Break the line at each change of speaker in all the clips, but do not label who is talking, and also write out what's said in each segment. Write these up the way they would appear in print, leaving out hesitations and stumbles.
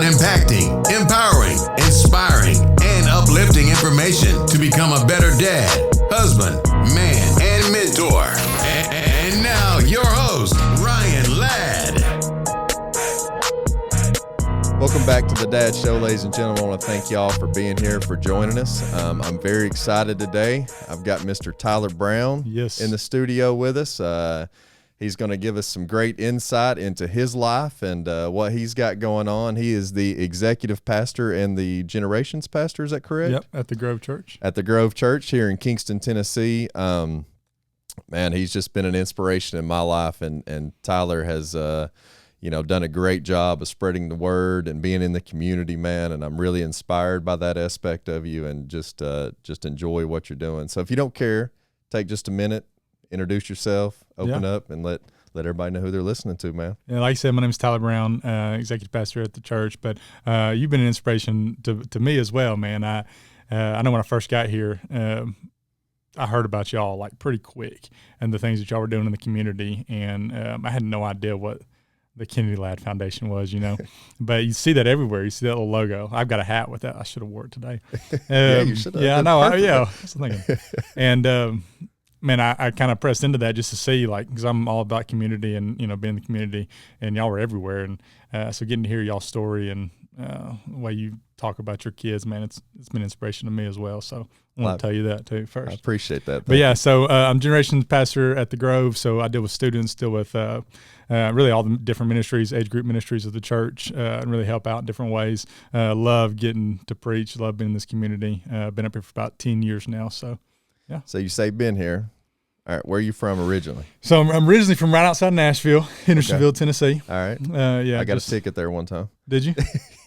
impacting, empowering, inspiring, and uplifting information to become a better dad, husband, man, and mentor. And now, your host, Ryan Ladd.
Welcome back to the Dad Show, ladies and gentlemen. I want to thank y'all for being here, for joining us. I'm very excited today. I've got Mr. Tyler Brown in the studio with us. He's going to give us some great insight into his life and what he's got going on. He is the executive pastor and the generations pastor, is that correct?
Yep, at the Grove Church.
At the Grove Church here in Kingston, Tennessee. Man, he's just been an inspiration in my life, and Tyler has done a great job of spreading the word and being in the community, man, and I'm really inspired by that aspect of you and just enjoy what you're doing. So if you don't care, take just a minute, introduce yourself, open up, and let everybody know who they're listening to, man.
Yeah, like I said, my name is Tyler Brown, executive pastor at the church, but you've been an inspiration to me as well, man. I know when I first got here, I heard about y'all like pretty quick and the things that y'all were doing in the community, and I had no idea what the Kennedy Ladd Foundation was, but you see that everywhere. You see that little logo. I've got a hat with that. I should have wore it today.
Yeah, you should have.
Yeah, I know. Yeah, I was thinking. And man, I kind of pressed into that just to see, like, because I'm all about community and being in the community, and y'all were everywhere, and so getting to hear y'all's story and the way you talk about your kids, man, it's been inspiration to me as well. So I want to tell you that too first.
I appreciate that.
But yeah, so I'm generations pastor at the Grove, so I deal with students, deal with really all the different ministries, age group ministries of the church, and really help out in different ways. Love getting to preach, love being in this community. Been up here for about 10 years now, so yeah.
So you say been here. All right, where are you from originally?
So I'm originally from right outside Nashville, Hendersonville, Tennessee.
All right.
Yeah,
I got a ticket there one time.
Did you?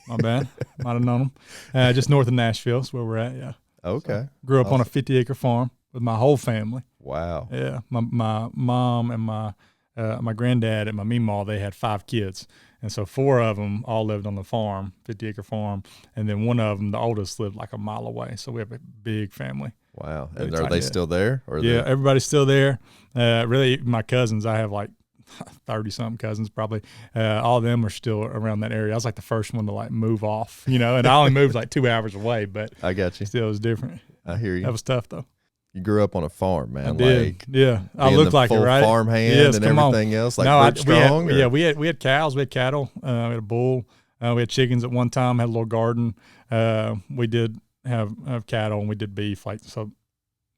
My bad. Might have known them. Just north of Nashville is where we're at, yeah.
Okay.
So, grew up on a 50-acre farm with my whole family.
Wow.
Yeah. My mom and my granddad and my meemaw, they had 5 kids. And so 4 of them all lived on the farm, 50-acre farm. And then one of them, the oldest, lived like a mile away. So we have a big family.
Wow. And are they still there? Or
yeah, everybody's still there. Really, my cousins, I have like 30-something cousins probably. All of them are still around that area. I was like the first one to like move off, and I only moved like 2 hours away, but
I got you.
Still, it was different.
I hear you.
That was tough though.
You grew up on a farm, man.
I did.
Like,
yeah, I looked like it, right?
Farm hand and everything else. Like strong.
We had cows, we had cattle, we had a bull, we had chickens at one time. Had a little garden. We did have cattle and we did beef. Like so,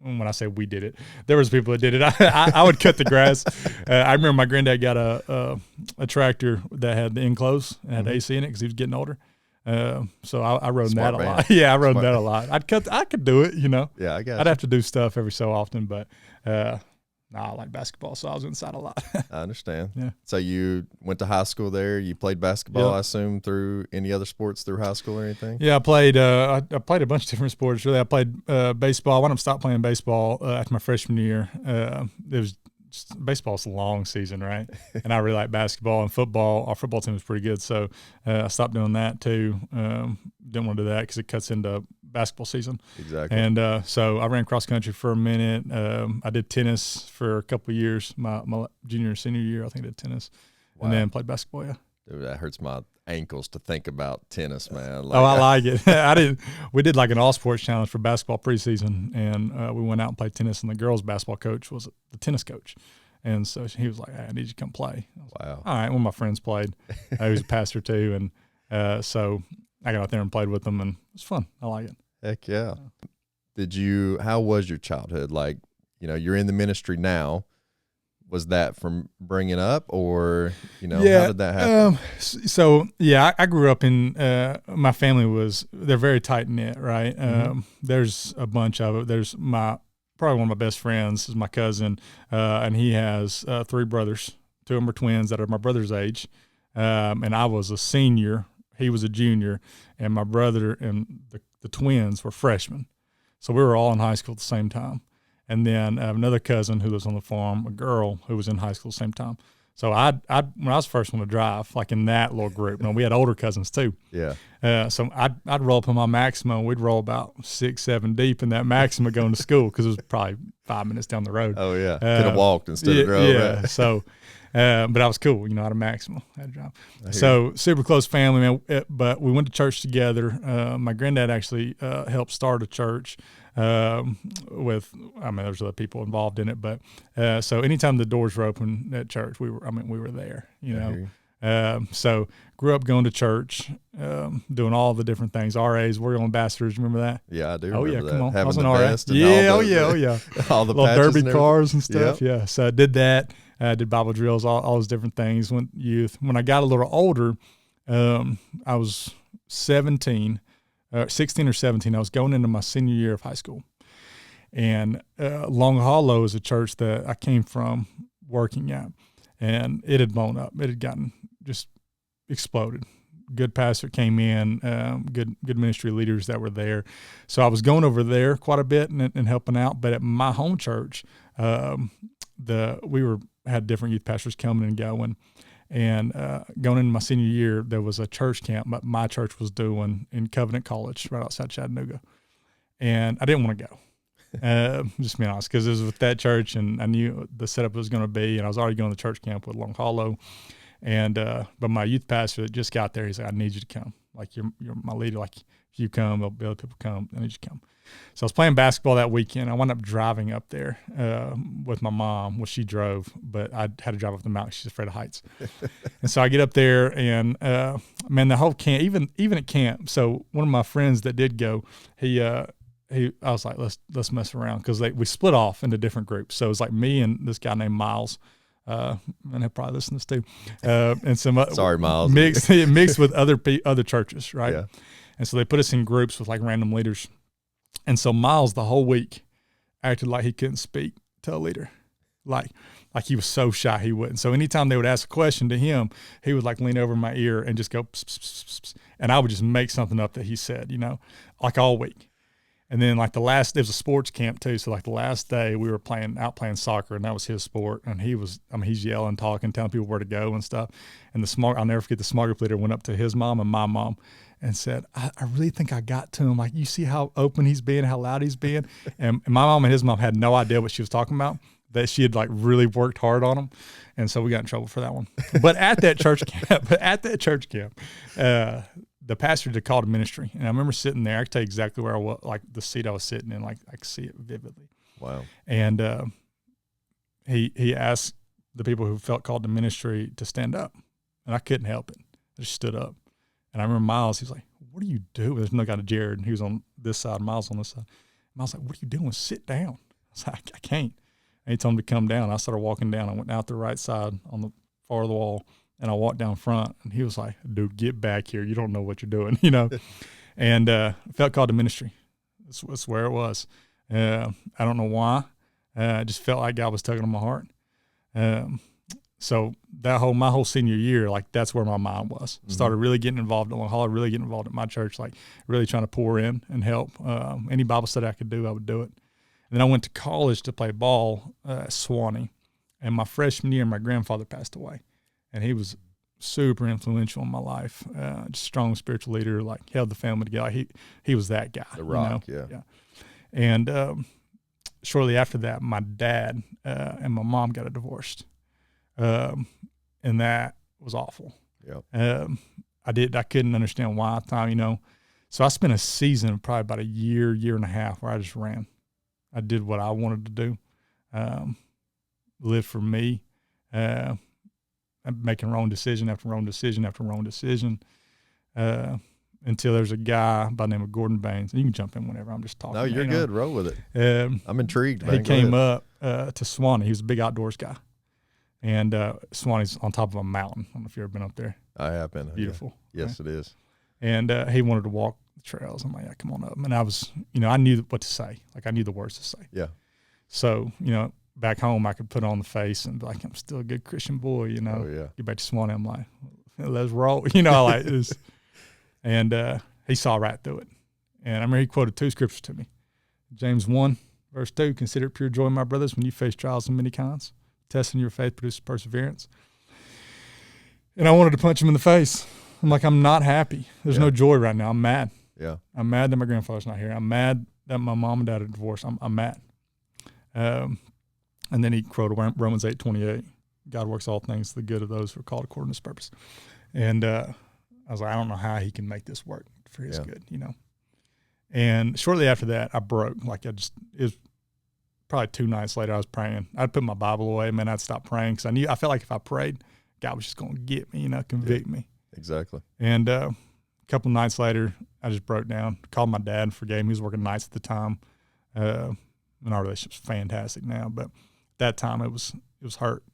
when I say we did it, there was people that did it. I would cut the grass. I remember my granddad got a tractor that had the enclosed and had AC in it because he was getting older. So I rode that a lot. Yeah, I rode that a lot. I could do it,
Yeah, I got
I'd have to do stuff every so often, but I like basketball, so I was inside a lot.
I understand.
Yeah.
So you went to high school there. You played basketball, I assume, through any other sports through high school or anything?
Yeah, I played I played a bunch of different sports. Really, I played baseball. I wound up stopped playing baseball after my freshman year. It was baseball's a long season, right? And I really like basketball and football. Our football team was pretty good, so I stopped doing that too. Didn't want to do that because it cuts into basketball season.
Exactly.
And so I ran cross country for a minute. I did tennis for a couple of years. My junior and senior year, I think I did tennis. Wow. And then played basketball, yeah.
Dude, that hurts my ankles to think about tennis, man.
I like it. We did like an all sports challenge for basketball preseason, and we went out and played tennis, and the girls basketball coach was the tennis coach. And so he was like, hey, I need you to come play.
Wow.
Like, all right. One of my friends played. He was a pastor too. And so I got out there and played with them, and it was fun. I like it.
Heck yeah. How was your childhood? Like, you're in the ministry now. Was that from bringing up or, how did that happen?
I grew up in, my family they're very tight knit, right? There's a bunch of it. There's probably one of my best friends is my cousin, and he has 3 brothers. 2 of them are twins that are my brother's age. And I was a senior, he was a junior, and my brother and the twins were freshmen. So we were all in high school at the same time. And then I have another cousin who lives on the farm, a girl who was in high school at the same time. So when I was the first one to drive, like in that little group, we had older cousins too.
Yeah.
So I'd roll up in my Maxima, and we'd roll about 6-7 deep in that Maxima going to school, because it was probably 5 minutes down the road.
Oh yeah. Could have walked instead of drove.
Yeah.
Right?
So, but I was cool, I had a Maxima, I had to drive. So super close family, man. But we went to church together. My granddad actually helped start a church. There's other people involved in it, but so anytime the doors were open at church, we were there, so grew up going to church, doing all the different things. RAs, Warrior Ambassadors, remember that?
Yeah, I do.
Oh yeah,
that.
come on,
Having
I was
the
an RA.
vest and
Yeah,
all
oh yeah.
all the
little
patches
derby
and
cars and stuff.
Yep.
Yeah, so I did that. Did Bible drills, all those different things. Went youth. When I got a little older, I was 16 or 17. I was going into my senior year of high school. And Long Hollow is a church that I came from working at, and it had blown up. It had gotten just exploded. Good pastor came in, good ministry leaders that were there. So I was going over there quite a bit and helping out. But at my home church, we had different youth pastors coming and going. And going into my senior year, there was a church camp that my church was doing in Covenant College right outside Chattanooga. And I didn't want to go. Just being honest, because it was with that church, and I knew the setup was going to be, and I was already going to church camp with Long Hollow, and but my youth pastor that just got there, he said, "I need you to come. Like you're my leader. Like if you come, there'll be other people come. I need you to come." So I was playing basketball that weekend. I wound up driving up there with my mom. Well, she drove, but I had to drive up the mountain. She's afraid of heights, and so I get up there, and man, the whole camp, even at camp. So one of my friends that did go, I was like, let's mess around, because we split off into different groups. So it was like me and this guy named Miles, and he'll probably listen to this too, and some
Sorry, Miles.
mixed with other churches, right?
Yeah.
And so they put us in groups with like random leaders, and so Miles the whole week acted like he couldn't speak to a leader, like he was so shy he wouldn't. So anytime they would ask a question to him, he would like lean over my ear and just go, pss, pss, pss, pss, and I would just make something up that he said, like all week. And then like there was a sports camp too. So like the last day we were out playing soccer, and that was his sport. And he's yelling, talking, telling people where to go and stuff. And I'll never forget, the small group leader went up to his mom and my mom and said, I really think I got to him. Like, you see how open he's being, how loud he's being. And my mom and his mom had no idea what she was talking about, that she had like really worked hard on him. And so we got in trouble for that one. But at that church camp, the pastor did call to ministry, and I remember sitting there. I can tell you exactly where I was, like the seat I was sitting in, like I could see it vividly.
Wow.
And he asked the people who felt called to ministry to stand up, and I couldn't help it. I just stood up. And I remember Miles, he was like, "What are you doing?" There's no guy to Jared, and he was on this side, Miles on this side. Miles was like, "What are you doing? Sit down." I was like, "I can't." And he told him to come down. I started walking down. I went out the right side on the far of the wall, and I walked down front, and he was like, "Dude, get back here. You don't know what you're doing," And felt called to ministry. That's where it was. I don't know why. I just felt like God was tugging on my heart. So my whole senior year, like that's where my mind was. Mm-hmm. Started really getting involved at Long Hollow, really getting involved at my church, like really trying to pour in and help. Any Bible study I could do, I would do it. And then I went to college to play ball at Swanee. And my freshman year, my grandfather passed away. And he was super influential in my life. Just strong spiritual leader, like held the family together. He was that guy.
The rock, yeah.
And shortly after that, my dad and my mom got divorced. And that was awful.
Yep.
I couldn't understand why at the time, So I spent a season, probably about a year and a half, where I just ran. I did what I wanted to do, live for me, making wrong decision after wrong decision after wrong decision, until there's a guy by the name of Gordon Baines. And you can jump in whenever. I'm just talking.
No, you're good. Roll with it. I'm intrigued, man.
He came up to Swanee. He was a big outdoors guy. And Swanee's on top of a mountain. I don't know if you've ever been up there.
I have been.
Beautiful.
Yeah. Yes, it is.
And he wanted to walk the trails. I'm like, yeah, come on up. And I was, I knew what to say. Like I knew the words to say.
Yeah.
So, back home I could put on the face and be like, I'm still a good Christian boy,
Oh, yeah.
Get back to Swanee. I'm like, let's roll. I like this. And he saw right through it. And I remember he quoted 2 scriptures to me. James 1, verse 2, consider it pure joy, my brothers, when you face trials of many kinds. Testing your faith produces perseverance. And I wanted to punch him in the face. I'm like, I'm not happy. There's no joy right now. I'm mad.
Yeah.
I'm mad that my grandfather's not here. I'm mad that my mom and dad are divorced. I'm mad. And then he quoted Romans 8:28. God works all things to the good of those who are called according to his purpose. And I was like, I don't know how he can make this work for his good, you know. And shortly after that, I broke. Like it was probably 2 nights later, I was praying. I'd put my Bible away, man. I'd stop praying because I felt like if I prayed, God was just going to get me, you know, convict me.
Exactly.
And a couple of nights later, I just broke down, called my dad and forgave him. He was working nights at the time. And our relationship's fantastic now, but at that time it was hurt.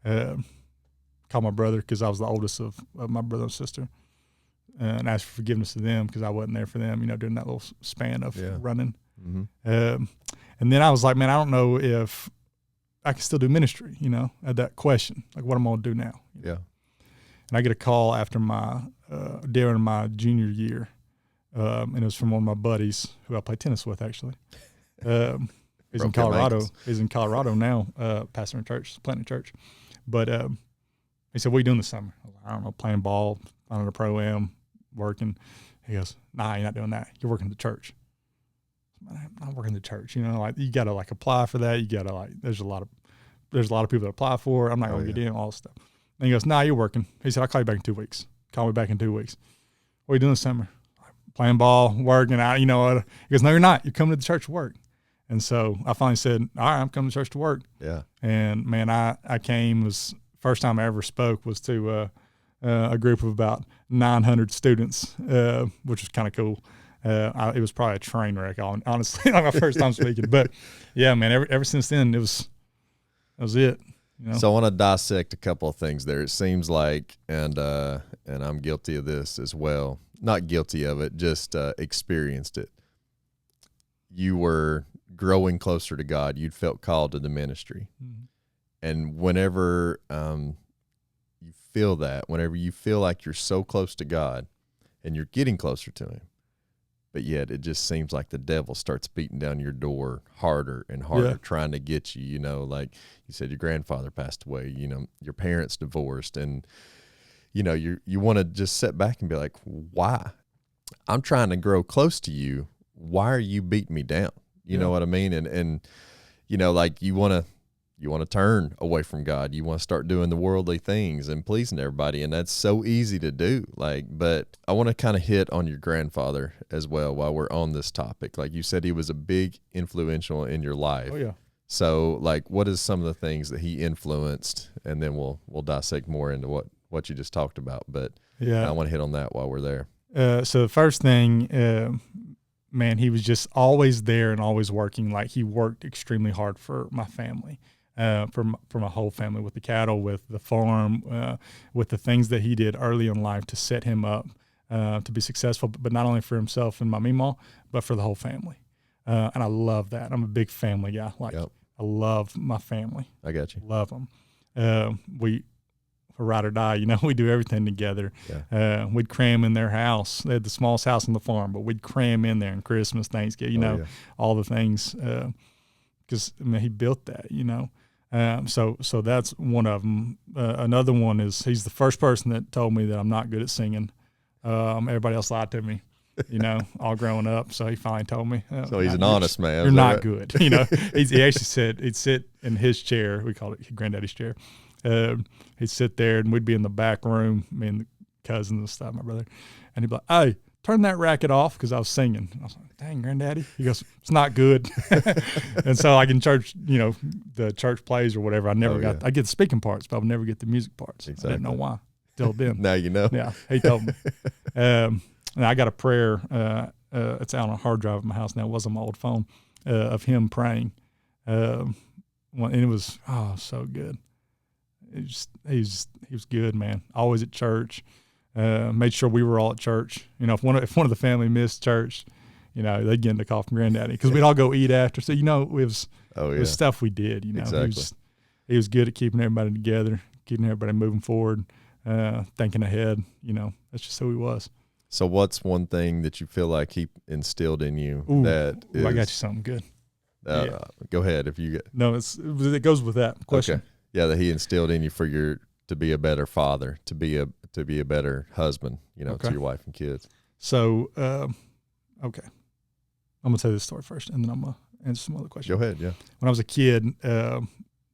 Called my brother because I was the oldest of my brother and sister, and asked for forgiveness to them because I wasn't there for them, you know, during that little span of running. Mm-hmm. And then I was like, man, I don't know if I can still do ministry, you know, at that question, like what I'm going to do now.
Yeah.
And I get a call after during my junior year, and it was from one of my buddies who I play tennis with, actually. He's in Colorado. He's in Colorado now, pastoring a church, planting a church. But he said, what are you doing this summer? I was like, I don't know, playing ball, on a pro-am, working. He goes, nah, you're not doing that. You're working at the church. I'm not working at the church. You know, like you got to like apply for that. You got to like, there's a lot of people that apply for it. I'm not going to get in, all this stuff. And he goes, nah, you're working. He said, I'll call you back in 2 weeks. Call me back in 2 weeks. What are you doing this summer? Playing ball, working out, you know. He goes, no, you're not. You're coming to the church to work. And so I finally said, all right, I'm coming to church to work. Yeah. And man, I came, first time I ever spoke was to a group of about 900 students, which was kind of cool. It was probably a train wreck, honestly, like my first time speaking. But yeah, man, ever since then, that was it. You know?
So I want to dissect a couple of things there. It seems like, and I'm guilty of this as well. Not guilty of it, just experienced it. You were growing closer to God. You'd felt called to the ministry. Mm-hmm. And whenever you feel that, whenever you feel like you're so close to God and you're getting closer to him, but yet it just seems like the devil starts beating down your door harder and harder, trying to get you, you know, like you said, your grandfather passed away, you know, your parents divorced, and, you know, you want to just sit back and be like, why? I'm trying to grow close to you. Why are you beating me down? You know what I mean? And you know, like you want to turn away from God. You want to start doing the worldly things and pleasing everybody. And that's so easy to do. Like, but I want to kind of hit on your grandfather as well while we're on this topic. Like you said, he was a big influential in your life. Oh yeah. So like, what is some of the things that he influenced? And then we'll dissect more into what you just talked about. But yeah, I want to hit on that while we're there.
So the first thing, man, he was just always there and always working. Like he worked extremely hard for my family, for my whole family, with the cattle, with the farm, with the things that he did early in life to set him up to be successful, but not only for himself and my meemaw, but for the whole family. And I love that. I'm a big family guy. Like I love my family.
I got you.
Love them. For ride or die, you know, we do everything together. Yeah. We'd cram in their house. They had the smallest house on the farm, but we'd cram in there on Christmas, Thanksgiving, you know, all the things. Because I mean, he built that, you know. So that's one of them. Another one is he's the first person that told me that I'm not good at singing. Everybody else lied to me, you know, all growing up. So he finally told me.
So he's an honest man.
You're not good. You know, he actually said he'd sit in his chair. We called it Granddaddy's chair. He'd sit there and we'd be in the back room, me and the cousins and stuff, my brother, and he'd be like, hey, turn that racket off, because I was singing. I was like, dang, Granddaddy. He goes, it's not good. And so like in church, you know, the church plays or whatever, I never I get the speaking parts, but I would never get the music parts. Exactly. I didn't know why till then.
Now you know.
Yeah, he told me. And I got a prayer, it's out on a hard drive at my house now, it was on my old phone, of him praying. And it was, so good. He was good, man. Always at church. Made sure we were all at church. You know, if one of the family missed church, you know, they'd get in the call from Granddaddy, because we'd all go eat after. So, you know, it was stuff we did. You know, exactly. He was good at keeping everybody together, keeping everybody moving forward, thinking ahead. You know, that's just who he was.
So, what's one thing that you feel like he instilled in you
I got you something good.
Go ahead if you get.
No, it goes with that question.
Okay. Yeah, that he instilled in you for your to be a better father, to be a better husband,
Okay.
to your wife and kids?
So, okay. I'm going to tell you this story first, and then I'm going to answer some other questions.
Go ahead, yeah.
When I was a kid,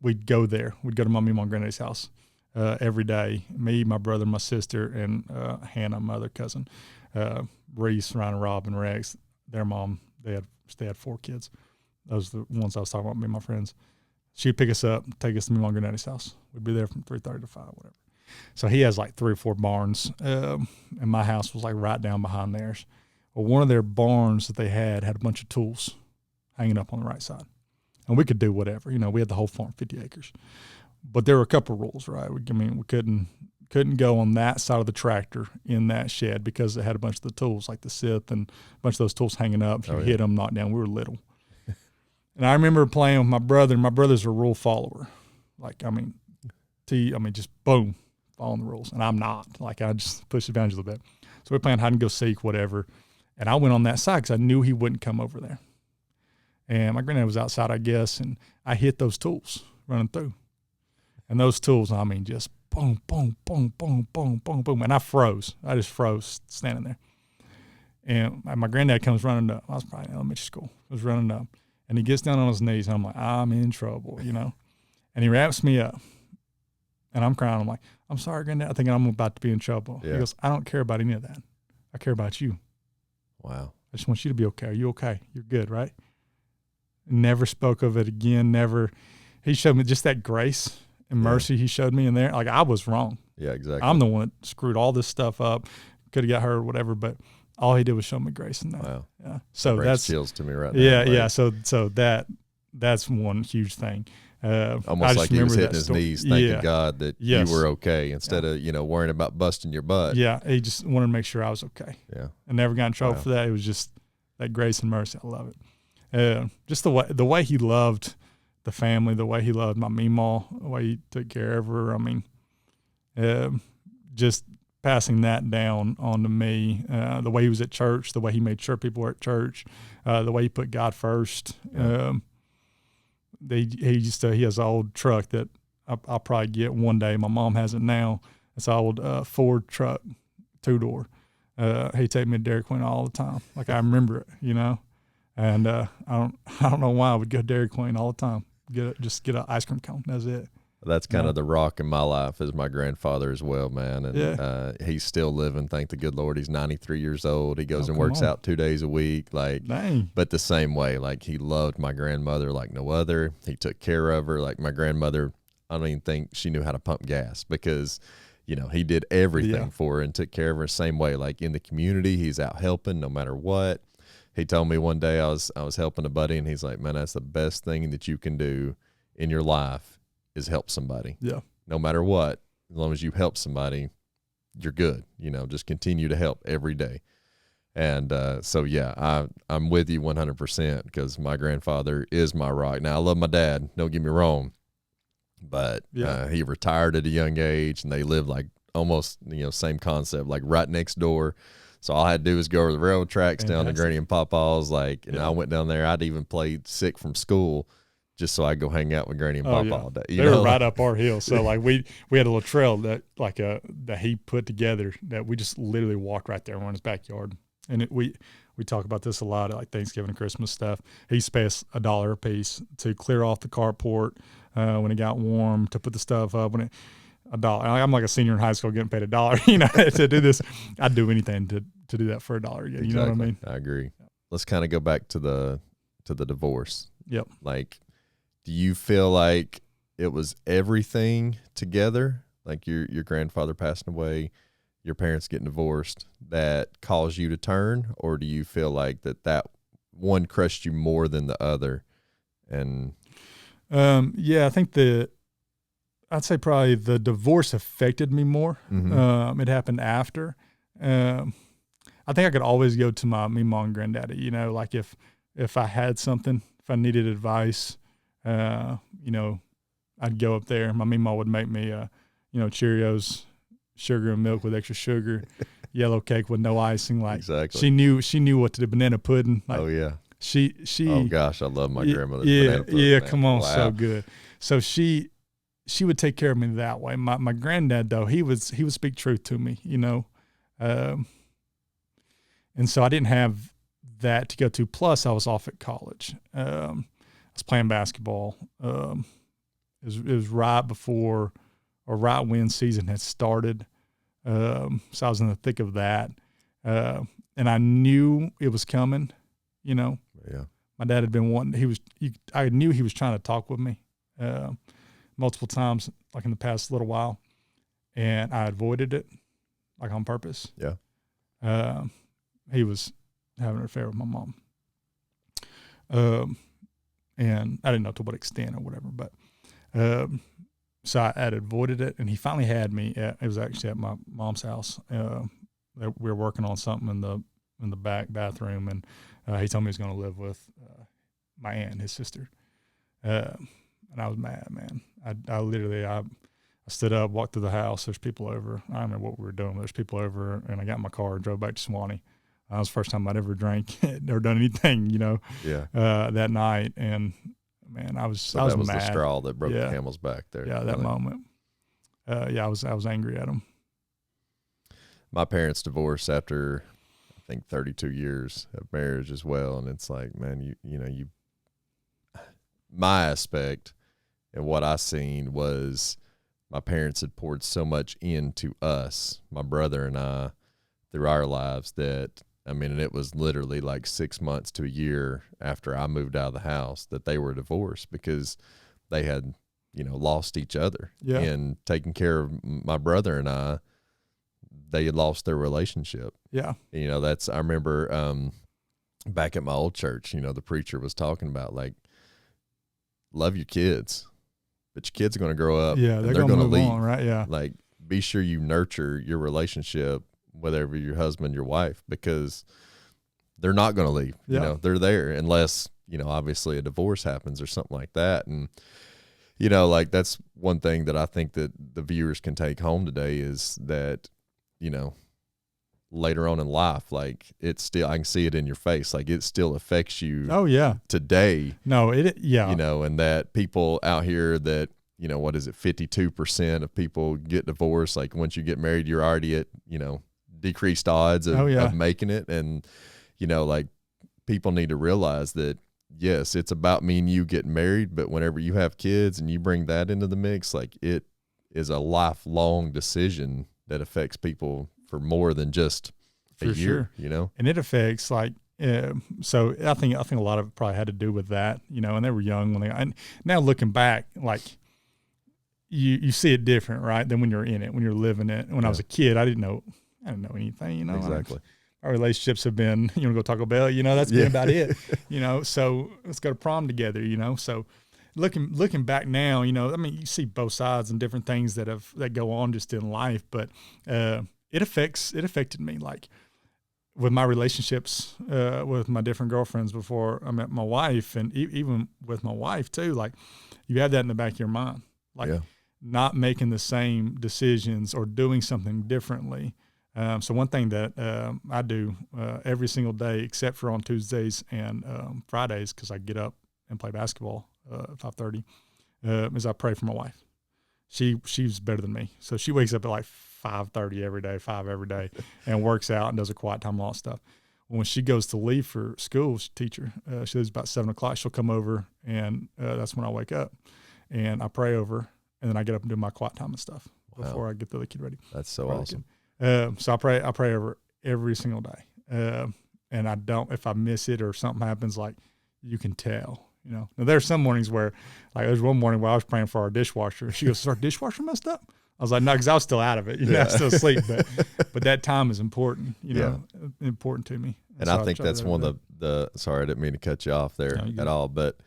we'd go there. We'd go to my mom and granddad's house every day. Me, my brother, my sister, and Hannah, my other cousin. Reese, Ryan, and Rob, and Rex, their mom, they had 4 kids. Those are the ones I was talking about, me and my friends. She'd pick us up, take us to my mom and granddad's house. We'd be there from 3:30 to 5, whatever. So he has like 3 or 4 barns, and my house was like right down behind theirs. Well, one of their barns that they had a bunch of tools hanging up on the right side. And we could do whatever. We had the whole farm, 50 acres. But there were a couple of rules, right? We couldn't go on that side of the tractor in that shed because it had a bunch of the tools, like the scythe and a bunch of those tools hanging up. If you hit them, knocked down. We were little. And I remember playing with my brother, and my brother's a rule follower. Just boom, following the rules. And I'm not. Like, I just push the boundaries a little bit. So we're playing hide and go seek, whatever. And I went on that side because I knew he wouldn't come over there. And my granddad was outside, I guess, and I hit those tools running through. And those tools, just boom, boom, boom, boom, boom, boom, boom. And I froze. I just froze standing there. And my granddad comes running up. I was probably in elementary school. I was running up. And he gets down on his knees, and I'm like, I'm in trouble, And he wraps me up. And I'm crying. I'm like, I'm sorry, Granddad. I think I'm about to be in trouble.
Yeah.
He goes, I don't care about any of that. I care about you.
Wow.
I just want you to be okay. Are you okay? You're good, right? Never spoke of it again. Never. He showed me just that grace and mercy he showed me in there. Like, I was wrong.
Yeah, exactly.
I'm the one that screwed all this stuff up. Could have got hurt or whatever, but all he did was show me grace in that.
Wow.
Yeah. So
Brings
that's
chills to me right now.
Yeah. So that's one huge thing.
Almost like he was hitting his knees, thanking God that you were okay instead of, worrying about busting your butt.
Yeah. He just wanted to make sure I was okay.
Yeah.
I never got in trouble for that. It was just that grace and mercy. I love it. Just the way he loved the family, the way he loved my meemaw, the way he took care of her. Just passing that down onto me, the way he was at church, the way he made sure people were at church, the way he put God first.
Yeah.
He has an old truck that I'll probably get one day. My mom has it now. It's an old Ford truck, 2-door. He'd take me to Dairy Queen all the time. Like, I remember it, And I don't know why I would go to Dairy Queen all the time. Just get an ice cream cone. That's it.
That's kind of the rock in my life is my grandfather as well, man. And he's still living. Thank the good Lord. He's 93 years old. He goes and works out 2 days a week.
Dang.
But the same way, like, he loved my grandmother like no other. He took care of her. Like, my grandmother, I don't even think she knew how to pump gas because, he did everything for her and took care of her same way. Like, in the community, he's out helping no matter what. He told me one day I was helping a buddy, and he's like, man, that's the best thing that you can do in your life is help somebody.
Yeah.
No matter what, as long as you help somebody, you're good. Just continue to help every day. And I'm with you 100% because my grandfather is my rock. Now, I love my dad. Don't get me wrong. But he retired at a young age, and they lived like almost, same concept, like right next door. So all I had to do was go over the railroad tracks down to Granny and Pawpaw's. And I went down there. I'd even played sick from school just so I go hang out with Granny and Pawpaw all day.
They were right up our hill. So we had a little trail that he put together that we just literally walked right there in his backyard. And we talk about this a lot at like Thanksgiving and Christmas stuff. He used to pay us $1 a piece to clear off the carport when it got warm, to put the stuff up $1. I'm like a senior in high school getting paid $1, to do this. I'd do anything to do that for $1 again. You know what I mean?
I agree. Let's kind of go back to the divorce.
Yep.
Like, do you feel like it was everything together? Like your grandfather passing away, your parents getting divorced, that caused you to turn? Or do you feel like that one crushed you more than the other? And
I think I'd say probably the divorce affected me more.
Mm-hmm.
It happened after. I think I could always go to my mom and granddaddy, like if I had something, if I needed advice, I'd go up there. My meemaw would make me, Cheerios, sugar and milk with extra sugar, yellow cake with no icing. Like,
exactly.
She knew what to do. Banana pudding. Like,
oh yeah.
She.
Oh gosh, I love my grandmother's banana pudding.
Yeah.
Man.
Come on.
Wow.
So good. So she she would take care of me that way. My granddad, though, he would speak truth to me, and so I didn't have that to go to. Plus, I was off at college. I was playing basketball. It was right before or right when season had started. So I was in the thick of that. And I knew it was coming, Yeah. My dad had been wanting, I knew he was trying to talk with me multiple times, like in the past little while. And I avoided it, like on purpose.
Yeah.
He was having an affair with my mom. And I didn't know to what extent or whatever, but so I had avoided it, and he finally had me it was actually at my mom's house. We were working on something in the back bathroom, and he told me he was going to live with my aunt and his sister. And I was mad, man. I literally stood up, walked through the house. There's people over. I don't know what we were doing. There's people over, and I got in my car and drove back to Swanee. That was the first time I'd ever drank or done anything,
Yeah.
that night. And man, I was
that was
mad.
the straw that broke the camel's back there.
Yeah, that moment. I was angry at him.
My parents divorced after, I think, 32 years of marriage as well. And it's like, man, my aspect and what I seen was my parents had poured so much into us, my brother and I, through our lives that, and it was literally like 6 months to a year after I moved out of the house that they were divorced because they had, lost each other.
Yeah.
And taking care of my brother and I, they had lost their relationship.
Yeah.
I remember back at my old church, the preacher was talking about, like, love your kids, but your kids are going to grow up.
Yeah, they're going to
leave.
On, right? Yeah.
Like, be sure you nurture your relationship, whether your husband, your wife, because they're not going to leave.
Yeah.
They're there unless, obviously a divorce happens or something like that. And, like, that's one thing that I think that the viewers can take home today is that, later on in life, like, it's still, I can see it in your face. Like, it still affects you.
Oh yeah.
Today.
No, yeah.
And that people out here that, what is it? 52% of people get divorced. Like, once you get married, you're already at, decreased odds of making it. And, like, people need to realize that, yes, it's about me and you getting married, but whenever you have kids and you bring that into the mix, like, it is a lifelong decision that affects people for more than just a year,
And it affects, like, so I think a lot of it probably had to do with that, and they were young and now looking back, like, you see it different, right? Than when you're in it, when you're living it. When I was a kid, I didn't know anything,
Exactly.
Our relationships have been, you want to go Taco Bell, that's been about it, so let's go to prom together, so looking back now, you see both sides and different things that go on just in life, but it affected me, like, with my relationships with my different girlfriends before I met my wife, and even with my wife too, like, you have that in the back of your mind, like, not making the same decisions or doing something differently. So one thing that I do every single day, except for on Tuesdays and Fridays, because I get up and play basketball at 5:30, is I pray for my wife. She's better than me, so she wakes up at like 5:30 every day, 5 every day, and works out and does her quiet time and all that stuff. When she goes to leave for school, she's a teacher. She leaves about 7 o'clock. She'll come over, and that's when I wake up, and I pray over, and then I get up and do my quiet time and stuff before I get the other kid ready.
That's so awesome.
So I pray over every single day, and I don't. If I miss it or something happens, like, you can tell. Now there's some mornings where, like, there's one morning where I was praying for our dishwasher. She goes, "Is our dishwasher messed up?" I was like, "No," because I was still out of it. I was still asleep. But that time is important. Important to me.
And so I think that's one of the. Sorry, I didn't mean to cut you off there at all. But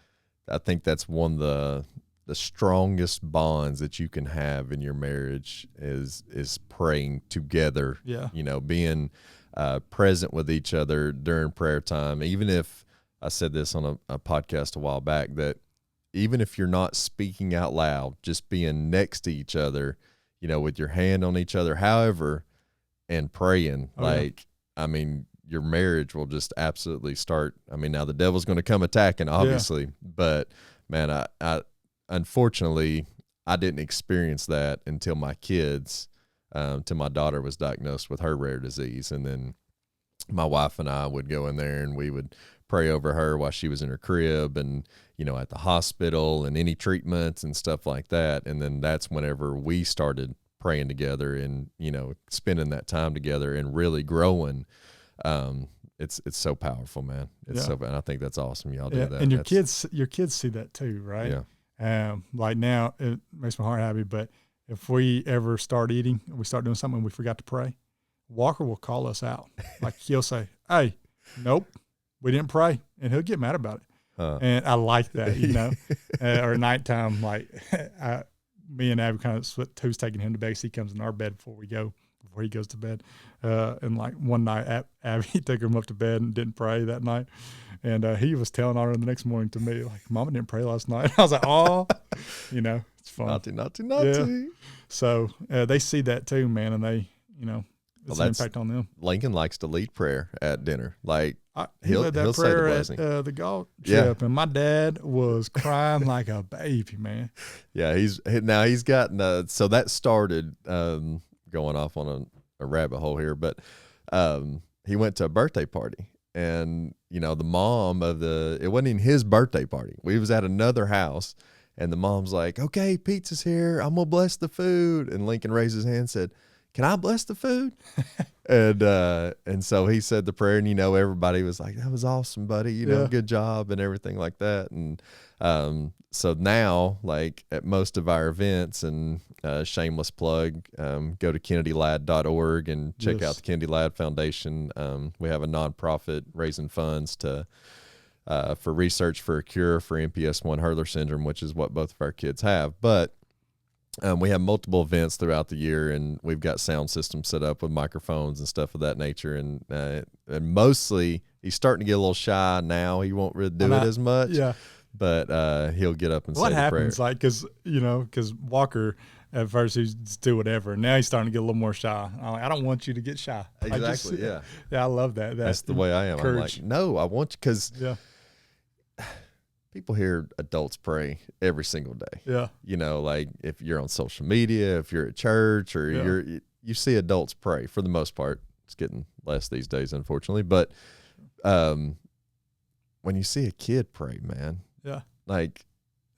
I think that's one of the strongest bonds that you can have in your marriage is praying together.
Yeah.
Being present with each other during prayer time. Even if I said this on a podcast a while back, that even if you're not speaking out loud, just being next to each other, with your hand on each other, however, and praying, your marriage will just absolutely start. Now the devil's going to come attacking, obviously, but man, I unfortunately, I didn't experience that until my kids, till my daughter was diagnosed with her rare disease. And then my wife and I would go in there and we would pray over her while she was in her crib and, you know, at the hospital and any treatments and stuff like that. And then that's whenever we started praying together and, you know, spending that time together and really growing. It's so powerful, man. It's so, and I think that's awesome. Y'all do that.
And your kids see that too, right?
Yeah.
Like now it makes my heart happy, but if we ever start eating, we start doing something and we forgot to pray, Walker will call us out. Like he'll say, "Hey, nope, we didn't pray," and he'll get mad about it. And I like that, you know. Or at nighttime, like me and Abby kind of split who's taking him to bed. He comes in our bed before he goes to bed. And like one night, Abby took him up to bed and didn't pray that night. And he was telling on her the next morning to me, like, "Mama didn't pray last night." I was like, "Oh," you know, it's fun.
Naughty.
Yeah. So they see that too, man, and they, you know, it's an impact on them.
Lincoln likes to lead prayer at dinner. Like
he led that prayer at the golf trip, and my dad was crying like a baby, man.
Yeah, he's gotten so that started going off on a rabbit hole here, but he went to a birthday party, and you know the mom it wasn't even his birthday party. We was at another house, and the mom's like, "Okay, pizza's here. I'm gonna bless the food," and Lincoln raised his hand and said, "Can I bless the food?" and so he said the prayer, and you know everybody was like, "That was awesome, buddy. You know, good job," and everything like that. And so now, like at most of our events, and shameless plug, go to kennedylad.org and check out the Kennedy Ladd Foundation. We have a nonprofit raising funds for research for a cure for MPS I Hurler syndrome, which is what both of our kids have, but. We have multiple events throughout the year, and we've got sound systems set up with microphones and stuff of that nature. And mostly, he's starting to get a little shy now. He won't really do it as much. Yeah. But he'll get up and say the prayer.
What happens, like, because Walker at first he's do whatever. Now he's starting to get a little more shy. I'm like, I don't want you to get shy.
Exactly. Yeah,
I love that.
That's the way I am. I'm like, no, I want you because. Yeah. People hear adults pray every single day. Yeah. You know, like if you're on social media, if you're at church, or you see adults pray for the most part. It's getting less these days, unfortunately. But when you see a kid pray, man, like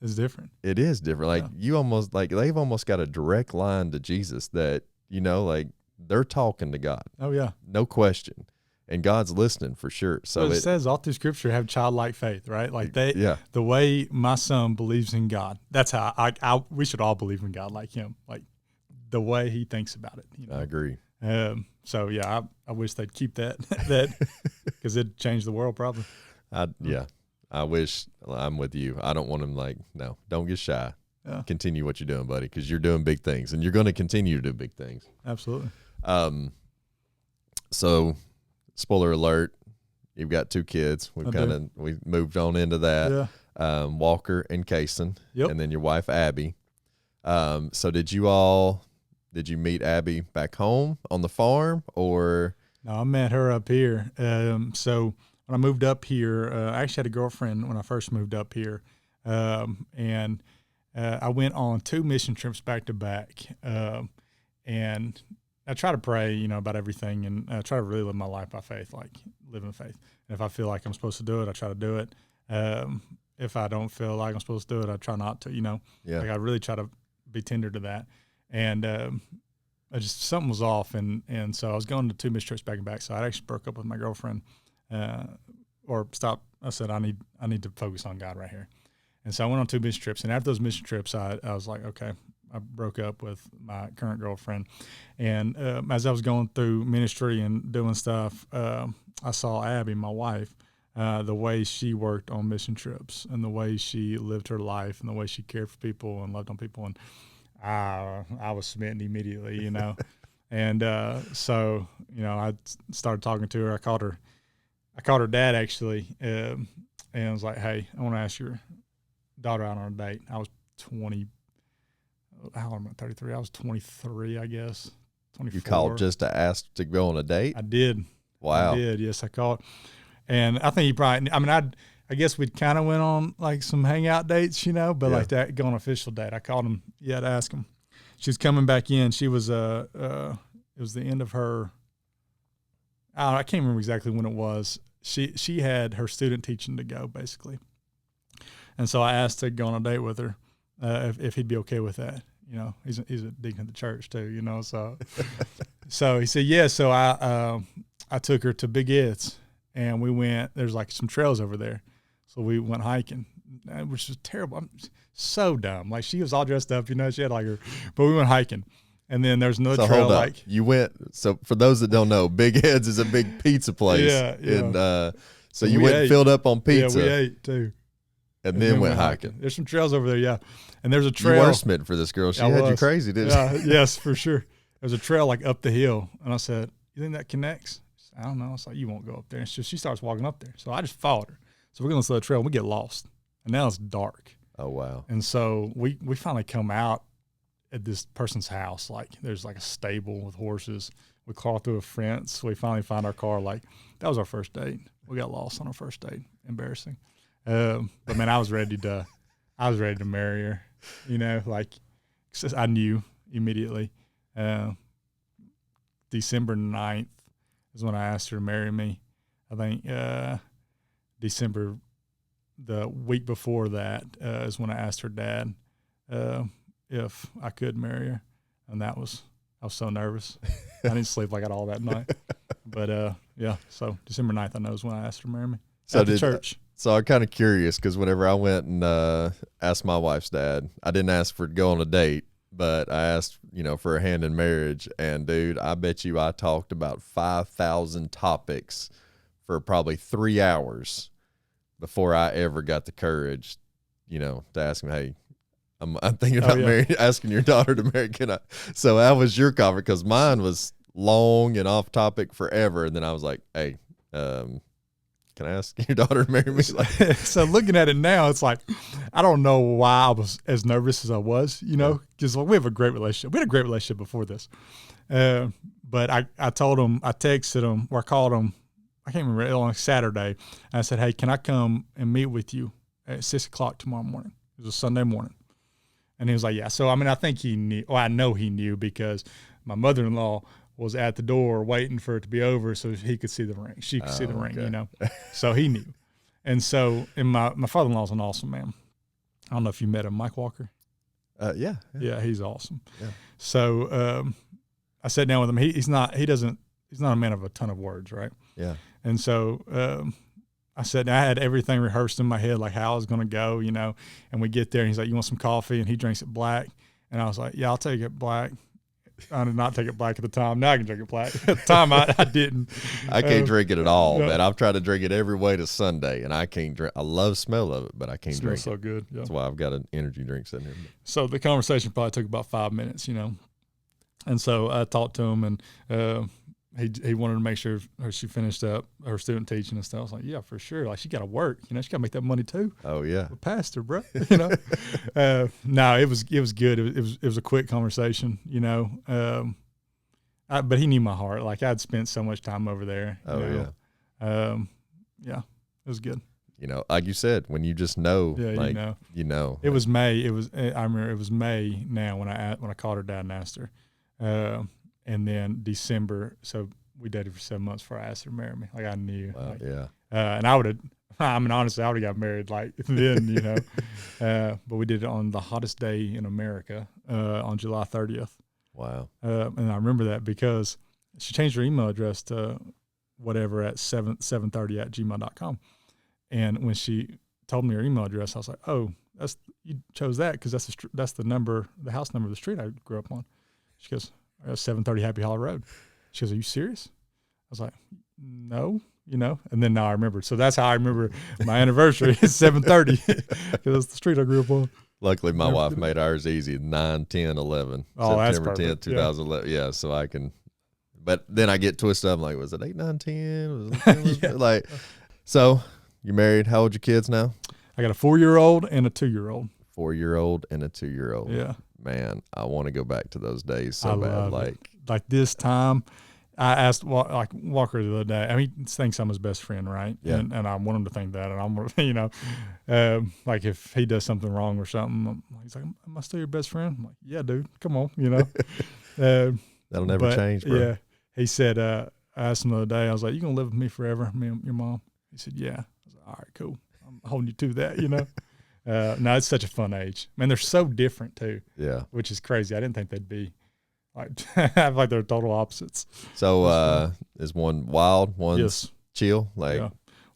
it's different.
It is different. Like you almost like they've almost got a direct line to Jesus that, you know, like they're talking to God.
Oh yeah.
No question. And God's listening for sure. So
it says all through Scripture, have childlike faith, right? Like the way my son believes in God, that's how we should all believe in God like him, like the way he thinks about it. You know?
I agree.
So yeah, I wish they'd keep that because it'd change the world probably.
I wish. I'm with you. I don't want him like, no, don't get shy. Yeah. Continue what you're doing, buddy, because you're doing big things, and you're going to continue to do big things.
Absolutely.
So. Spoiler alert, you've got 2 kids. We moved on into that. Yeah. Walker and Kacen, and then your wife Abby. So did you meet Abby back home on the farm, or?
No, I met her up here. So when I moved up here, I actually had a girlfriend when I first moved up here, and I went on 2 mission trips back to back, and I try to pray, you know, about everything, and I try to really live my life by faith, like live in faith. And if I feel like I'm supposed to do it, I try to do it. If I don't feel like I'm supposed to do it, I try not to, you know. Yeah. Like I really try to be tender to that. And something was off, and so I was going to 2 mission trips back and back. So I actually broke up with my girlfriend, or stopped. I said I need to focus on God right here. And so I went on 2 mission trips, and after those mission trips, I was like, okay. I broke up with my current girlfriend, and as I was going through ministry and doing stuff, I saw Abby, my wife, the way she worked on mission trips and the way she lived her life and the way she cared for people and loved on people, and I was smitten immediately, you know. And so, you know, I started talking to her. I called her dad actually, and I was like, "Hey, I want to ask your daughter out on a date." I was 20. How old am I? 33. I was 23, I guess. 24.
You called just to ask to go on a date?
I did.
Wow.
I did. Yes, I called. And I think he probably, I mean, I guess we'd kind of went on like some hangout dates, but
Yeah.
like that, go on an official date. I called him. Yeah, to ask him. She was coming back in. She was, it was the end of her, I can't remember exactly when it was. She had her student teaching to go basically. And so I asked to go on a date with her, if he'd be okay with that. He's a deacon at the church too, so, so he said, yeah. So I took her to Big Ed's and we went, there's like some trails over there. So we went hiking, which was terrible. I'm so dumb. Like she was all dressed up, she had like her, but we went hiking. And then there's another
So
trail
hold up.
like
You went. So for those that don't know, Big Ed's is a big pizza place.
Yeah, yeah.
And so you
We
went and
ate.
filled up on pizza,
Yeah, we ate too.
and then went hiking.
There's some trails over there, yeah. And there's a
You
trail.
were smitten for this girl. She
I
had you
was.
crazy, didn't
Yeah,
she?
yes, for sure. There's a trail like up the hill, and I said, "You think that connects?" She said, I don't know. I was like, "You won't go up there." And she starts walking up there, so I just followed her. So we're going to the trail, and we get lost, and now it's dark.
Oh wow.
And so we finally come out at this person's house. Like there's like a stable with horses. We crawl through a fence. We finally find our car. Like that was our first date. We got lost on our first date. Embarrassing. But man, I was ready to marry her. Like 'cause I knew immediately. December 9th is when I asked her to marry me. I think December, the week before that, is when I asked her dad if I could marry her, and I was so nervous. I didn't sleep like at all that night. But yeah, so December 9th, I know is when I asked her to marry me at the church.
So I'm kind of curious because whenever I went and asked my wife's dad, I didn't ask for to go on a date, but I asked, for a hand in marriage. And dude, I bet you I talked about 5,000 topics for probably 3 hours before I ever got the courage, to ask him, hey, I'm thinking about asking your daughter to marry. Can I? So that was your cover because mine was long and off topic forever. And then I was like, hey, can I ask your daughter to marry me?
So looking at it now, it's like, I don't know why I was as nervous as I was, because we have a great relationship. We had a great relationship before this. But I told him, I texted him or I called him, I can't remember, on Saturday. And I said, hey, can I come and meet with you at 6:00 tomorrow morning? It was a Sunday morning. And he was like, yeah. So, I mean, I think he knew, I know he knew because my mother-in-law was at the door waiting for it to be over so he could see the ring. She could see the ring, So he knew. And so, and my father-in-law's an awesome man. I don't know if you met him, Mike Walker.
Yeah.
Yeah, he's awesome.
Yeah.
So I sat down with him. He's not a man of a ton of words, right?
Yeah.
And so I said, I had everything rehearsed in my head, like how I was going to go, and we get there and he's like, you want some coffee? And he drinks it black. And I was like, yeah, I'll take it black. I did not take it black at the time. Now I can drink it black. At the time, I didn't.
I can't drink it at all,
no.
man. I've tried to drink it every way to Sunday, and I can't drink. I love the smell of it, but I can't drink
so
it.
good. Yeah.
That's why I've got an energy drink sitting here.
So the conversation probably took about 5 minutes, And so I talked to him, and he wanted to make sure she finished up her student teaching and stuff. I was like, yeah, for sure. Like she got to work, she got to make that money too.
Oh yeah,
a pastor, bro. No, it was good. It was a quick conversation, but he knew my heart. Like I'd spent so much time over there. Yeah, it was good.
Like you said, when you just know,
It was May. I remember it was May now when I called her dad and asked her. And then December, so we dated for 7 months before I asked her to marry me. Like I knew.
Wow, yeah.
And honestly, I would have got married like then, but we did it on the hottest day in America, on July 30th.
Wow.
And I remember that because she changed her email address to whatever at 730@gmail.com. And when she told me her email address, I was like, oh, you chose that because that's the house number of the street I grew up on. She goes, 730 Happy Hollow Road. She goes, are you serious? I was like, no, and then now I remember. So that's how I remember my anniversary is 730 because that's the street I grew up on.
Luckily, my wife made ours easy, 9/10/11.
Oh, that's
September 10th, 2011. Yeah, so I can, but then I get twisted up. I'm like, was it 8, 9, 10? Was it 10? Like, so you're married. How old are your kids now?
I got a 4-year-old and a 2-year-old.
4-year-old and a 2-year-old.
Yeah.
Man, I want to go back to those days so bad.
Like this time, I asked Walker the other day. I mean, he thinks I'm his best friend, right?
Yeah.
And I want him to think that. And I'm, like if he does something wrong or something, he's like, "Am I still your best friend?" I'm like, "Yeah, dude, come on,"
That'll never change, bro.
Yeah. He said, I asked him the other day, I was like, "You gonna live with me forever, me and your mom?" He said, "Yeah." I was like, "All right, cool. I'm holding you to that, No, it's such a fun age. Man, they're so different too.
Yeah.
Which is crazy. I didn't think they'd be like they're total opposites.
So is one wild, one's chill? Like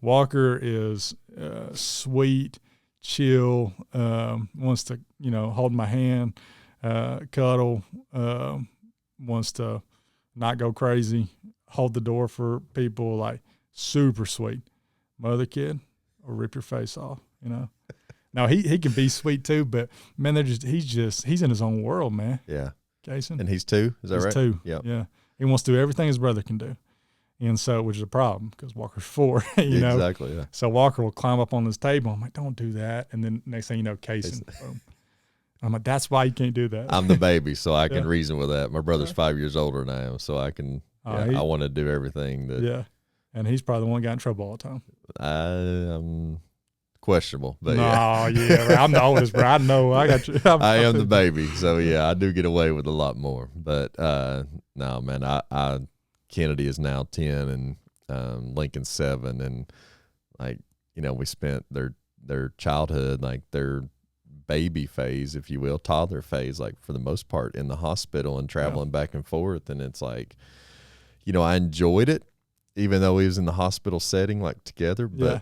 Walker is sweet, chill, wants to, hold my hand, cuddle, wants to not go crazy, hold the door for people, like super sweet. My other kid will rip your face off, Now he can be sweet too, but man, he's in his own world, man.
Yeah.
Kacen.
And he's 2, is that right?
He's 2.
Yep.
Yeah. He wants to do everything his brother can do. And so, which is a problem because Walker's 4, know.
Exactly, yeah.
So Walker will climb up on this table. I'm like, "Don't do that." And then next thing you know, Kacen. I'm like, "That's why you can't do that."
I'm the baby, so I can reason with that. My brother's 5 years older than I am, so I can, I want to do everything that.
Yeah. And he's probably the one that got in trouble all the time.
I'm questionable, but
I'm the oldest, bro. I know. I got you.
I am the baby, so I do get away with a lot more. But no, man, I Kennedy is now 10 and Lincoln's 7, and we spent their childhood, like their baby phase, if you will, toddler phase, like for the most part in the hospital and traveling back and forth, and it's like, I enjoyed it, even though he was in the hospital setting, like together, but.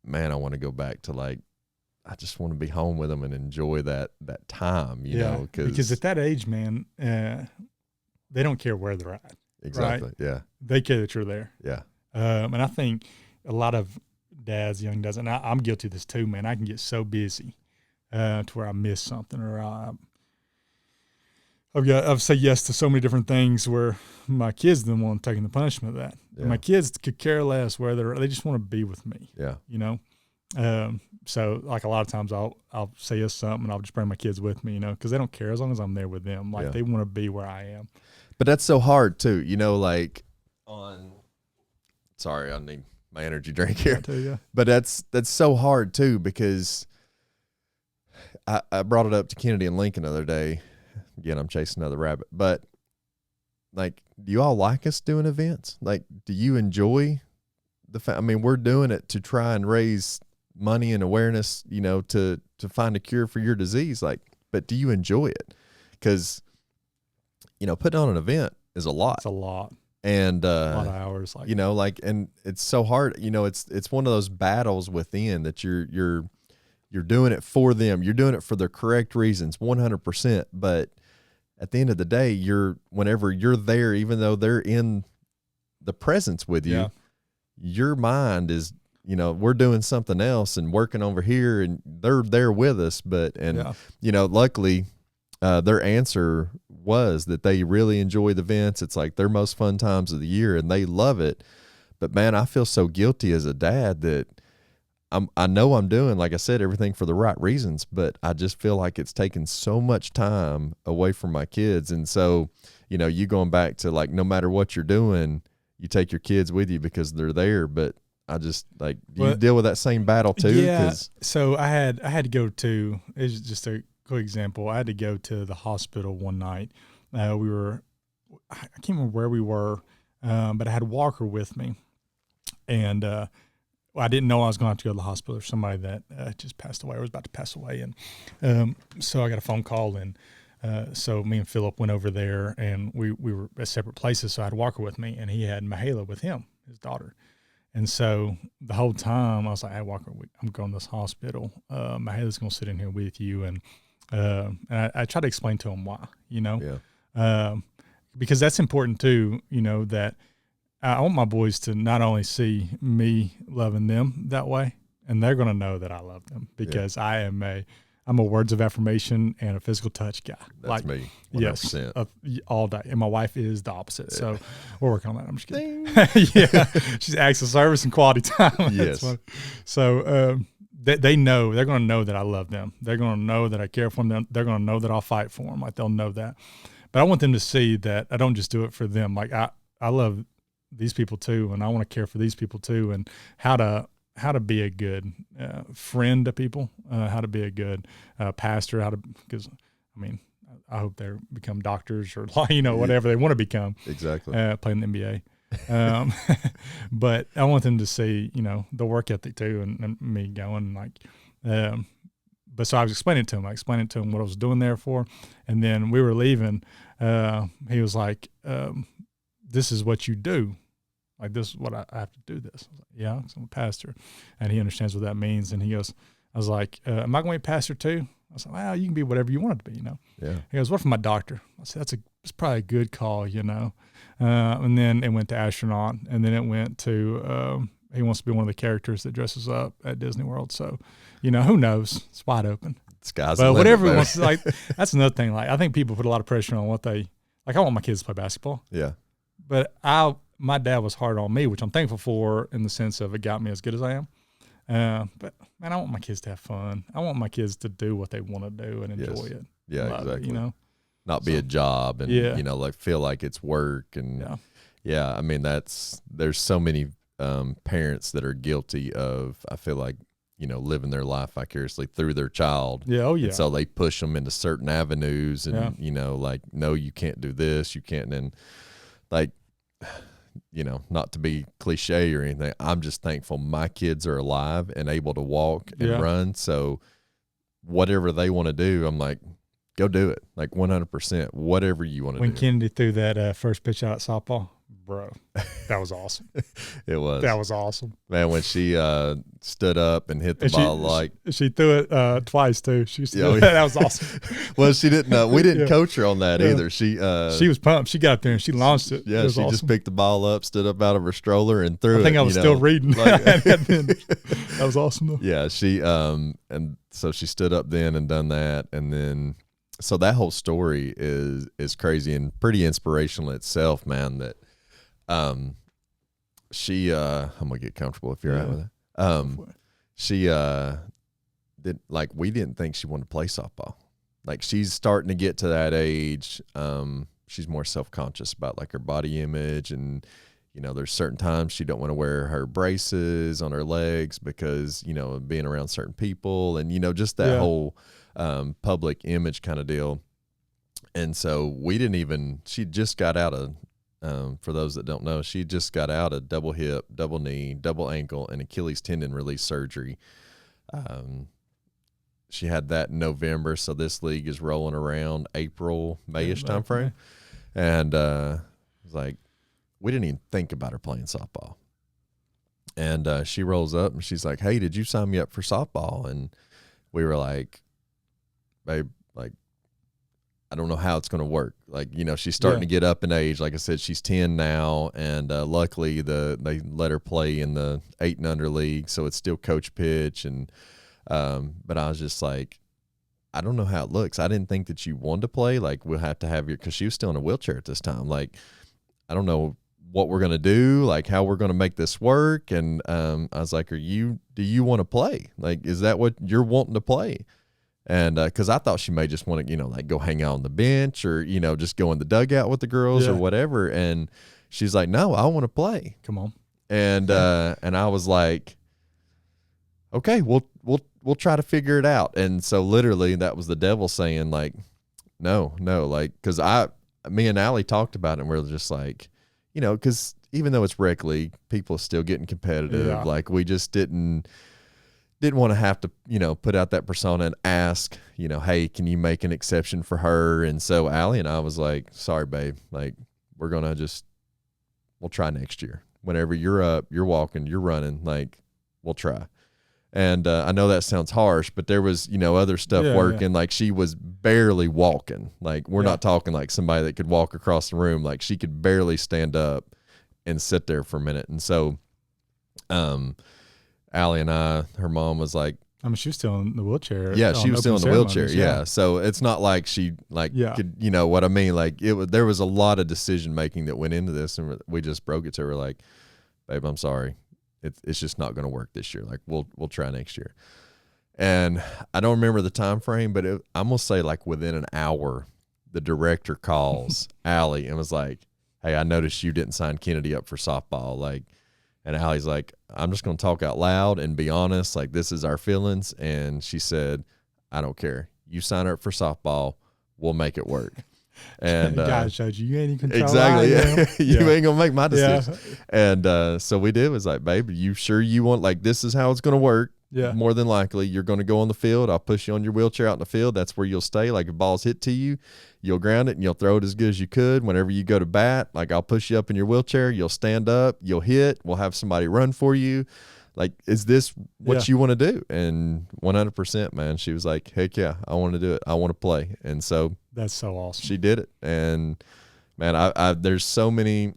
Man, I want to go back to I just want to be home with them and enjoy that time, you know,
because at that age, man, they don't care where they're at.
Exactly.
Right?
Yeah.
They care that you're there.
Yeah.
And I think a lot of dads, young dads, and I'm guilty of this too, man. I can get so busy to where I miss something, or I've said yes to so many different things where my kids the one taking the punishment of that. Yeah. My kids could care less where they just want to be with me.
Yeah.
So like a lot of times I'll say yes something and I'll just bring my kids with me, because they don't care as long as I'm there with them. Like they want to be where I am.
But that's so hard too, sorry, I need my energy drink here.
Too, yeah.
But that's so hard too, because I brought it up to Kennedy and Lincoln the other day. Again, I'm chasing another rabbit, but do you all like us doing events? Like, do you enjoy we're doing it to try and raise money and awareness, to find a cure for your disease. But do you enjoy it? Because, putting on an event is a lot.
It's a lot.
And,
a lot of hours.
And it's so hard, it's one of those battles within that you're doing it for them. You're doing it for the correct reasons, 100%. But at the end of the day, whenever you're there, even though they're in the presence with you, your mind is, we're doing something else and working over here, and they're there with us. Luckily, their answer was that they really enjoy the events. It's like their most fun times of the year and they love it. But man, I feel so guilty as a dad that I know I'm doing, like I said, everything for the right reasons, but I just feel like it's taken so much time away from my kids. And so, you going back to no matter what you're doing, you take your kids with you because they're there. But I just do you deal with that same battle too?
Yeah. So I had to go to, it's just a quick example. I had to go to the hospital one night. I can't remember where we were, but I had Walker with me, and, I didn't know I was going to have to go to the hospital. There's somebody that just passed away or was about to pass away. And so I got a phone call, and so me and Philip went over there, and we were at separate places. So I had Walker with me, and he had Mahala with him, his daughter. And so the whole time I was like, "Hey, Walker, I'm going to this hospital. Mahala's going to sit in here with you." And I tried to explain to him why, because that's important too, that I want my boys to not only see me loving them that way, and they're going to know that I love them, because I'm a words of affirmation and a physical touch guy.
That's me. 100%.
Yes, all day. And my wife is the opposite. Yeah. So we're working on that. I'm just kidding. She's acts of service and quality time.
Yes.
So they know, they're going to know that I love them. They're going to know that I care for them. They're going to know that I'll fight for them. They'll know that. But I want them to see that I don't just do it for them. I love these people too, and I want to care for these people too, and how to be a good friend to people, how to be a good pastor, because I mean, I hope they become doctors or whatever they want to become.
Exactly.
Playing the NBA. But I want them to see, the work ethic too, and me going but so I was explaining to him what I was doing there for. And then we were leaving. He was like, this is what you do. Like, this is what I have to do this. I was like, yeah, 'cause I'm a pastor. And he understands what that means. And he goes, I was like, am I going to be a pastor too? I was like, well, you can be whatever you want it to be,
Yeah.
He goes, what if I'm a doctor? I said, it's probably a good call, And then it went to astronaut. And then it went to, he wants to be one of the characters that dresses up at Disney World. So, who knows? It's wide open.
Sky's
But
the
whatever he
limit,
wants, like, that's another thing. Like, I think people put a lot of pressure on what they, like, I want my kids to play basketball.
Yeah.
But my dad was hard on me, which I'm thankful for in the sense of it got me as good as I am. But man, I want my kids to have fun. I want my kids to do what they want to do and enjoy it.
Yeah, exactly.
It,
Not be a job and, like feel like it's work. And I mean, there's so many parents that are guilty of, I feel like, living their life vicariously through their child.
Yeah. Oh, yeah.
And so they push them into certain avenues and, like, no, you can't do this. You can't. And like, not to be cliche or anything, I'm just thankful my kids are alive and able to walk and run. So whatever they want to do, I'm like, go do it. Like 100%, whatever you want to do.
When Kennedy threw that first pitch out at softball, bro, that was awesome.
It was.
That was awesome.
Man, when she stood up and hit the ball,
she threw it twice too. That was awesome.
Well, she didn't. We didn't coach her on that either. She
was pumped. She got up there and she launched it.
Yeah,
it
she
awesome.
Just picked the ball up, stood up out of her stroller, and threw it.
I think I was still reading. That was awesome though.
Yeah, she and so she stood up then and done that, and then so that whole story is crazy and pretty inspirational itself, man. That she I'm gonna get comfortable if you're out with it. She we didn't think she wanted to play softball. Like, she's starting to get to that age. She's more self-conscious about like her body image, and there's certain times she don't want to wear her braces on her legs because being around certain people and just that whole public image kind of deal. And so she just got out of for those that don't know, she just got out of double hip, double knee, double ankle, and Achilles tendon release surgery. She had that in November, so this league is rolling around April, May-ish time frame. And it was like, we didn't even think about her playing softball. And she rolls up and she's like, hey, did you sign me up for softball? And we were like, babe, like, I don't know how it's going to work. Like, she's starting to get up in age. Like I said, she's 10 now, and luckily they let her play in the 8 and under league, so it's still coach pitch. And but I was just like, I don't know how it looks. I didn't think that you wanted to play. Like, we'll have to have because she was still in a wheelchair at this time. Like, I don't know what we're going to do, like how we're going to make this work. And I was like, do you want to play? Like, is that what you're wanting to play? And because I thought she may just want to, like go hang out on the bench or, just go in the dugout with the girls or whatever. And she's like, no, I want to play.
Come on.
And and I was like, okay, we'll try to figure it out. And so literally that was the devil saying like, no, like, because me and Allie talked about it, and we're just like, because even though it's rec league, people are still getting competitive. Yeah. Like, we just didn't want to have to, put out that persona and ask, hey, can you make an exception for her? And so Allie and I was like, sorry, babe, like, we'll try next year. Whenever you're up, you're walking, you're running, like, we'll try. And I know that sounds harsh, but there was, other stuff working. Like, she was barely walking. Like, we're not talking like somebody that could walk across the room. Like, she could barely stand up and sit there for a minute. And so, Allie and her mom was like,
I mean, she was still in the wheelchair.
Yeah, she was still in the wheelchair. Yeah. So it's not like she could, what I mean? Like, there was a lot of decision making that went into this, and we just broke it to her like, babe, I'm sorry. It's just not going to work this year. Like, we'll try next year. And I don't remember the time frame, but I'm going to say like within an hour, the director calls Allie and was like, hey, I noticed you didn't sign Kennedy up for softball. Like, and Allie's like, I'm just going to talk out loud and be honest. Like, this is our feelings. And she said, I don't care. You sign her up for softball. We'll make it work. And
God showed you ain't in control.
exactly. You ain't gonna make my decision.
Yeah.
And so we did. Was like, babe, you sure you want, like, this is how it's gonna work?
Yeah.
More than likely, you're gonna go on the field. I'll push you on your wheelchair out in the field. That's where you'll stay. Like, if ball's hit to you, you'll ground it and you'll throw it as good as you could. Whenever you go to bat, like, I'll push you up in your wheelchair. You'll stand up. You'll hit. We'll have somebody run for you. Like, is this what you want to do? And 100%, man. She was like, heck yeah, I want to do it. I want to play. And so
that's so awesome.
she did it. And man, I there's so many,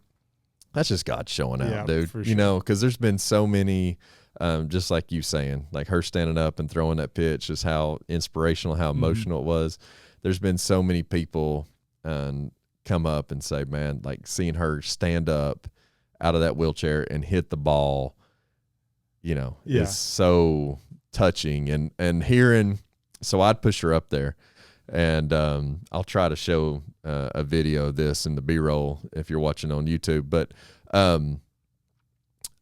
that's just God showing out, dude.
For sure.
You know, because there's been so many, just like you saying, like her standing up and throwing that pitch, just how inspirational, how emotional it was. There's been so many people come up and say, man, like seeing her stand up out of that wheelchair and hit the ball, you know, is so touching. And hearing, so I'd push her up there, and I'll try to show a video of this in the B-roll if you're watching on YouTube. But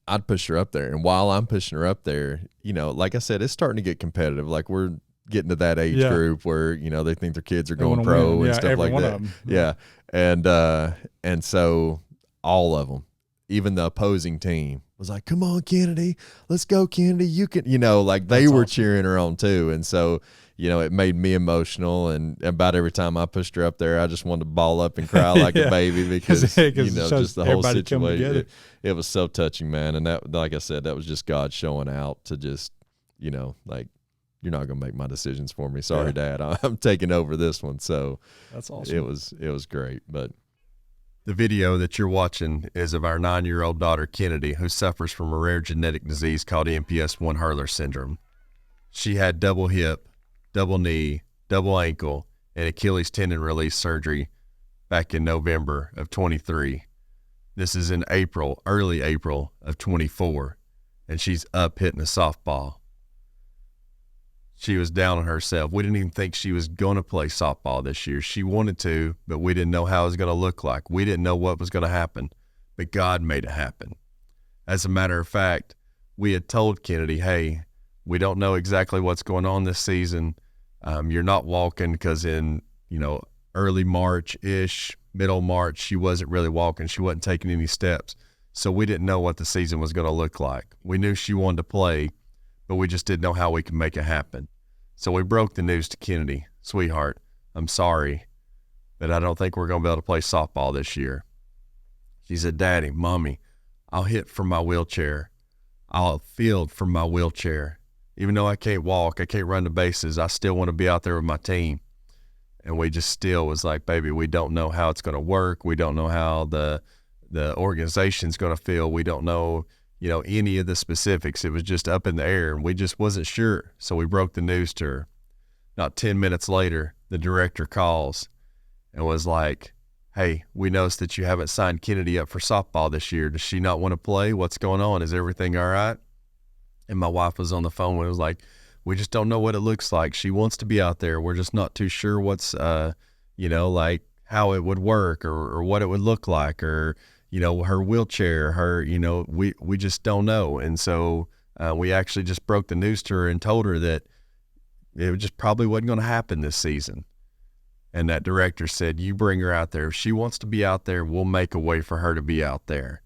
I'd push her up there, and while I'm pushing her up there, you know, like I said, it's starting to get competitive. Like, we're getting to that age group where, you know, they think their kids are going pro and stuff like that. Yeah. And so all of them, even the opposing team, was like, come on, Kennedy, let's go, Kennedy. You can, you know, like they were cheering her on too. And so, you know, it made me emotional. And about every time I pushed her up there, I just wanted to ball up and cry like a baby because, you know, just the whole situation. It was so touching, man. And that, like I said, that was just God showing out to just, you know, like, you're not going to make my decisions for me. Sorry, Dad. I'm taking over this one. So
that's awesome.
It was great. But
the video that you're watching is of our 9-year-old daughter, Kennedy, who suffers from a rare genetic disease called MPS I Hurler syndrome. She had double hip, double knee, double ankle, and Achilles tendon release surgery back in November of 23. This is in April, early April of 24, and she's up hitting a softball. She was down on herself. We didn't even think she was going to play softball this year. She wanted to, but we didn't know how it was going to look like. We didn't know what was going to happen, but God made it happen. As a matter of fact, we had told Kennedy, hey, we don't know exactly what's going on this season. You're not walking, because in, you know, early March-ish, middle March, she wasn't really walking. She wasn't taking any steps. So we didn't know what the season was going to look like. We knew she wanted to play, but we just didn't know how we could make it happen. So we broke the news to Kennedy. Sweetheart, I'm sorry, but I don't think we're going to be able to play softball this year. She said, Daddy, Mommy, I'll hit from my wheelchair. I'll field from my wheelchair. Even though I can't walk, I can't run the bases, I still want to be out there with my team. And we just still was like, baby, we don't know how it's going to work. We don't know how the organization's going to feel. We don't know, you know, any of the specifics. It was just up in the air, and we just wasn't sure. So we broke the news to her. Not 10 minutes later, the director calls and was like, hey, we noticed that you haven't signed Kennedy up for softball this year. Does she not want to play? What's going on? Is everything all right? And my wife was on the phone and was like, we just don't know what it looks like. She wants to be out there. We're just not too sure what's, you know, like how it would work or what it would look like, or, you know, her wheelchair, her, you know, we just don't know. And so we actually just broke the news to her and told her that it just probably wasn't going to happen this season. And that director said, you bring her out there. If she wants to be out there, we'll make a way for her to be out there.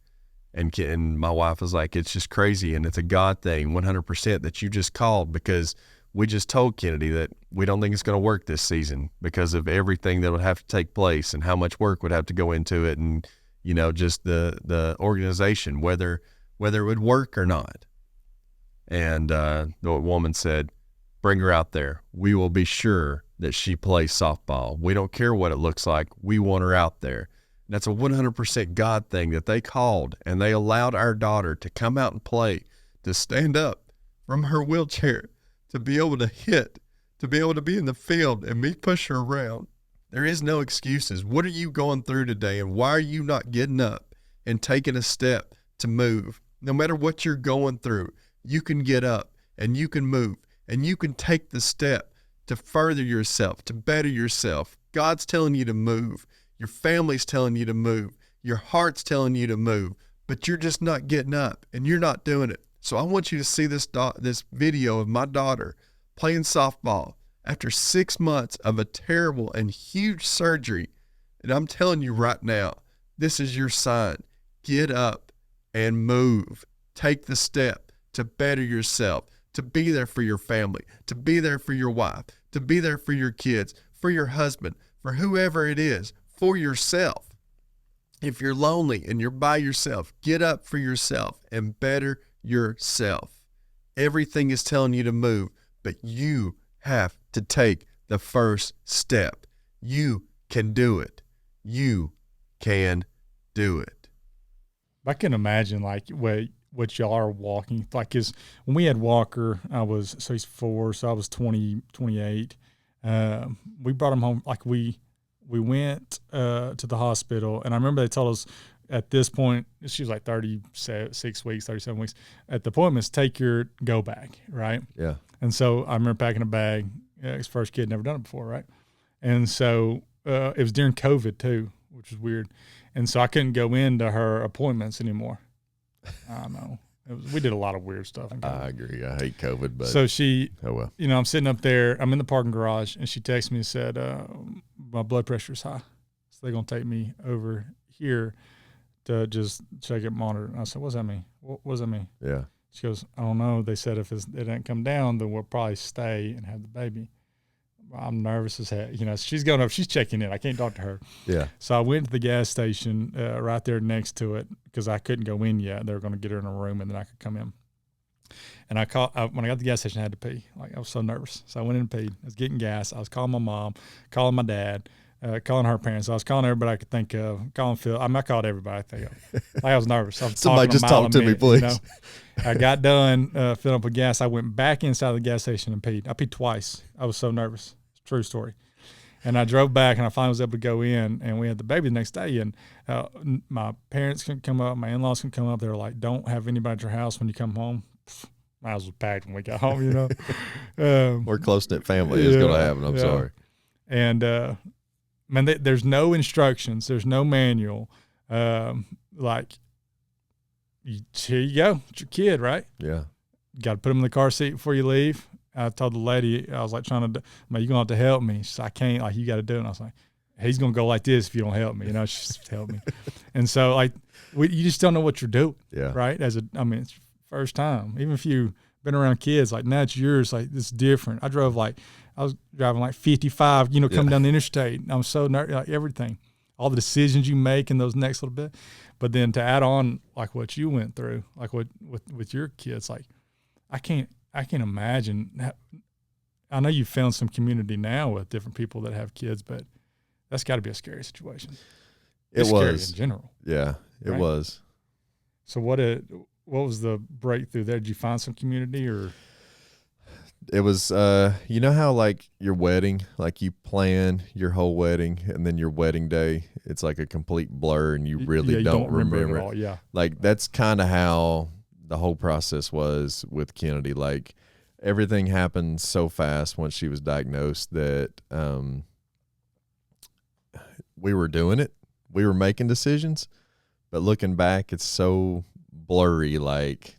And my wife was like, it's just crazy, and it's a God thing, 100%, that you just called, because we just told Kennedy that we don't think it's going to work this season because of everything that would have to take place and how much work would have to go into it, and, you know, just the organization, whether it would work or not. And the woman said, bring her out there. We will be sure that she plays softball. We don't care what it looks like. We want her out there. And that's a 100% God thing that they called, and they allowed our daughter to come out and play, to stand up from her wheelchair, to be able to hit, to be able to be in the field and me push her around. There is no excuses. What are you going through today, and why are you not getting up and taking a step to move? No matter what you're going through, you can get up and you can move and you can take the step to further yourself, to better yourself. God's telling you to move. Your family's telling you to move. Your heart's telling you to move, but you're just not getting up and you're not doing it. So I want you to see this video of my daughter playing softball after 6 months of a terrible and huge surgery. And I'm telling you right now, this is your sign. Get up and move. Take the step to better yourself, to be there for your family, to be there for your wife, to be there for your kids, for your husband, for whoever it is, for yourself. If you're lonely and you're by yourself, get up for yourself and better yourself. Everything is telling you to move, but you have to take the first step. You can do it. You can do it.
I can imagine like what y'all are walking like is when we had Walker, so he's 4, so I was 28. We brought him home, like we went to the hospital, and I remember they told us at this point, she was like 36 weeks, 37 weeks. At the appointments, take your go bag, right?
Yeah.
And so I remember packing a bag. His first kid, never done it before, right? And so it was during COVID too, which was weird. And so I couldn't go into her appointments anymore. I know. We did a lot of weird stuff.
I agree. I hate COVID, but
so she,
oh well.
You know, I'm sitting up there. I'm in the parking garage, and she texted me and said, "My blood pressure's high, so they're gonna take me over here to just check it, monitor." And I said, "What's that mean? What does that mean?"
Yeah.
She goes, "I don't know. They said if it didn't come down, then we'll probably stay and have the baby." I'm nervous as heck. You know, she's going up. She's checking in. I can't talk to her.
Yeah.
So I went to the gas station right there next to it because I couldn't go in yet. They were going to get her in a room and then I could come in. And when I got to the gas station, I had to pee. Like I was so nervous. So I went in and peed. I was getting gas. I was calling my mom, calling my dad, calling her parents. I was calling everybody I could think of, calling Phil. I called everybody I think of. Like I was nervous. I was
Somebody just talk to me, please.
You know? I got done filling up with gas. I went back inside the gas station and peed. I peed twice. I was so nervous. True story. And I drove back, and I finally was able to go in, and we had the baby the next day. And my parents couldn't come up. My in-laws couldn't come up. They were like, "Don't have anybody at your house when you come home." My house was packed when we got home, you know.
We're close-knit family is going to happen. I'm sorry.
And, man, there's no instructions. There's no manual. Like, here you go. It's your kid, right?
Yeah.
You got to put him in the car seat before you leave. I told the lady, I was like you're going to have to help me. She said, "I can't, like, you got to do it." And I was like, he's going to go like this if you don't help me, you know, just help me. And so like, you just don't know what you're doing. Yeah. Right. It's first time, even if you've been around kids, like now it's yours. Like it's different. I was driving like 55, you know, coming down the interstate. I'm so nervous, like everything, all the decisions you make in those next little bit. But then to add on like what you went through, like what with your kids, like I can't imagine. I know you've found some community now with different people that have kids, but that's got to be a scary situation.
It
scary
was
in general.
Yeah, it was.
So what was the breakthrough there? Did you find some community or?
It was, you know how like your wedding, like you plan your whole wedding and then your wedding day, it's like a complete blur and you really don't remember it.
All. Yeah.
Like that's kind of how the whole process was with Kennedy. Like everything happened so fast once she was diagnosed that we were doing it. We were making decisions, but looking back, it's so blurry. Like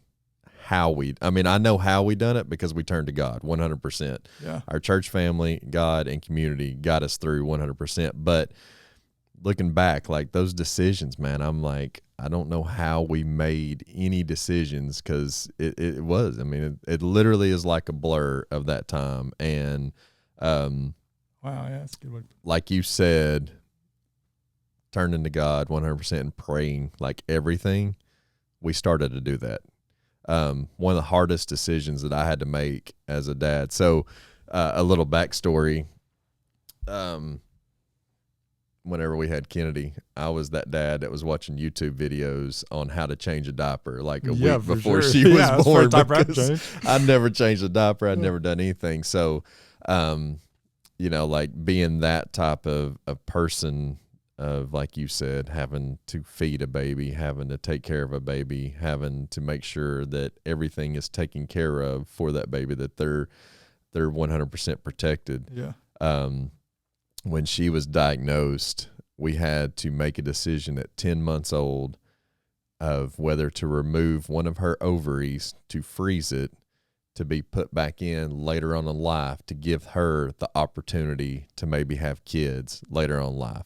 I know how we done it because we turned to God 100%.
Yeah.
Our church family, God, and community got us through 100%. But looking back, like those decisions, man, I'm like, I don't know how we made any decisions because it was. I mean, it literally is like a blur of that time. And
wow, yeah, that's a good one.
Like you said, turning to God 100% and praying like everything, we started to do that. One of the hardest decisions that I had to make as a dad. So a little backstory. Whenever we had Kennedy, I was that dad that was watching YouTube videos on how to change a diaper like a week before she was born. Because I'd never changed a diaper. I'd never done anything. So, you know, like being that type of person of, like you said, having to feed a baby, having to take care of a baby, having to make sure that everything is taken care of for that baby, that they're 100% protected.
Yeah.
When she was diagnosed, we had to make a decision at 10 months old of whether to remove one of her ovaries to freeze it to be put back in later on in life to give her the opportunity to maybe have kids later on in life.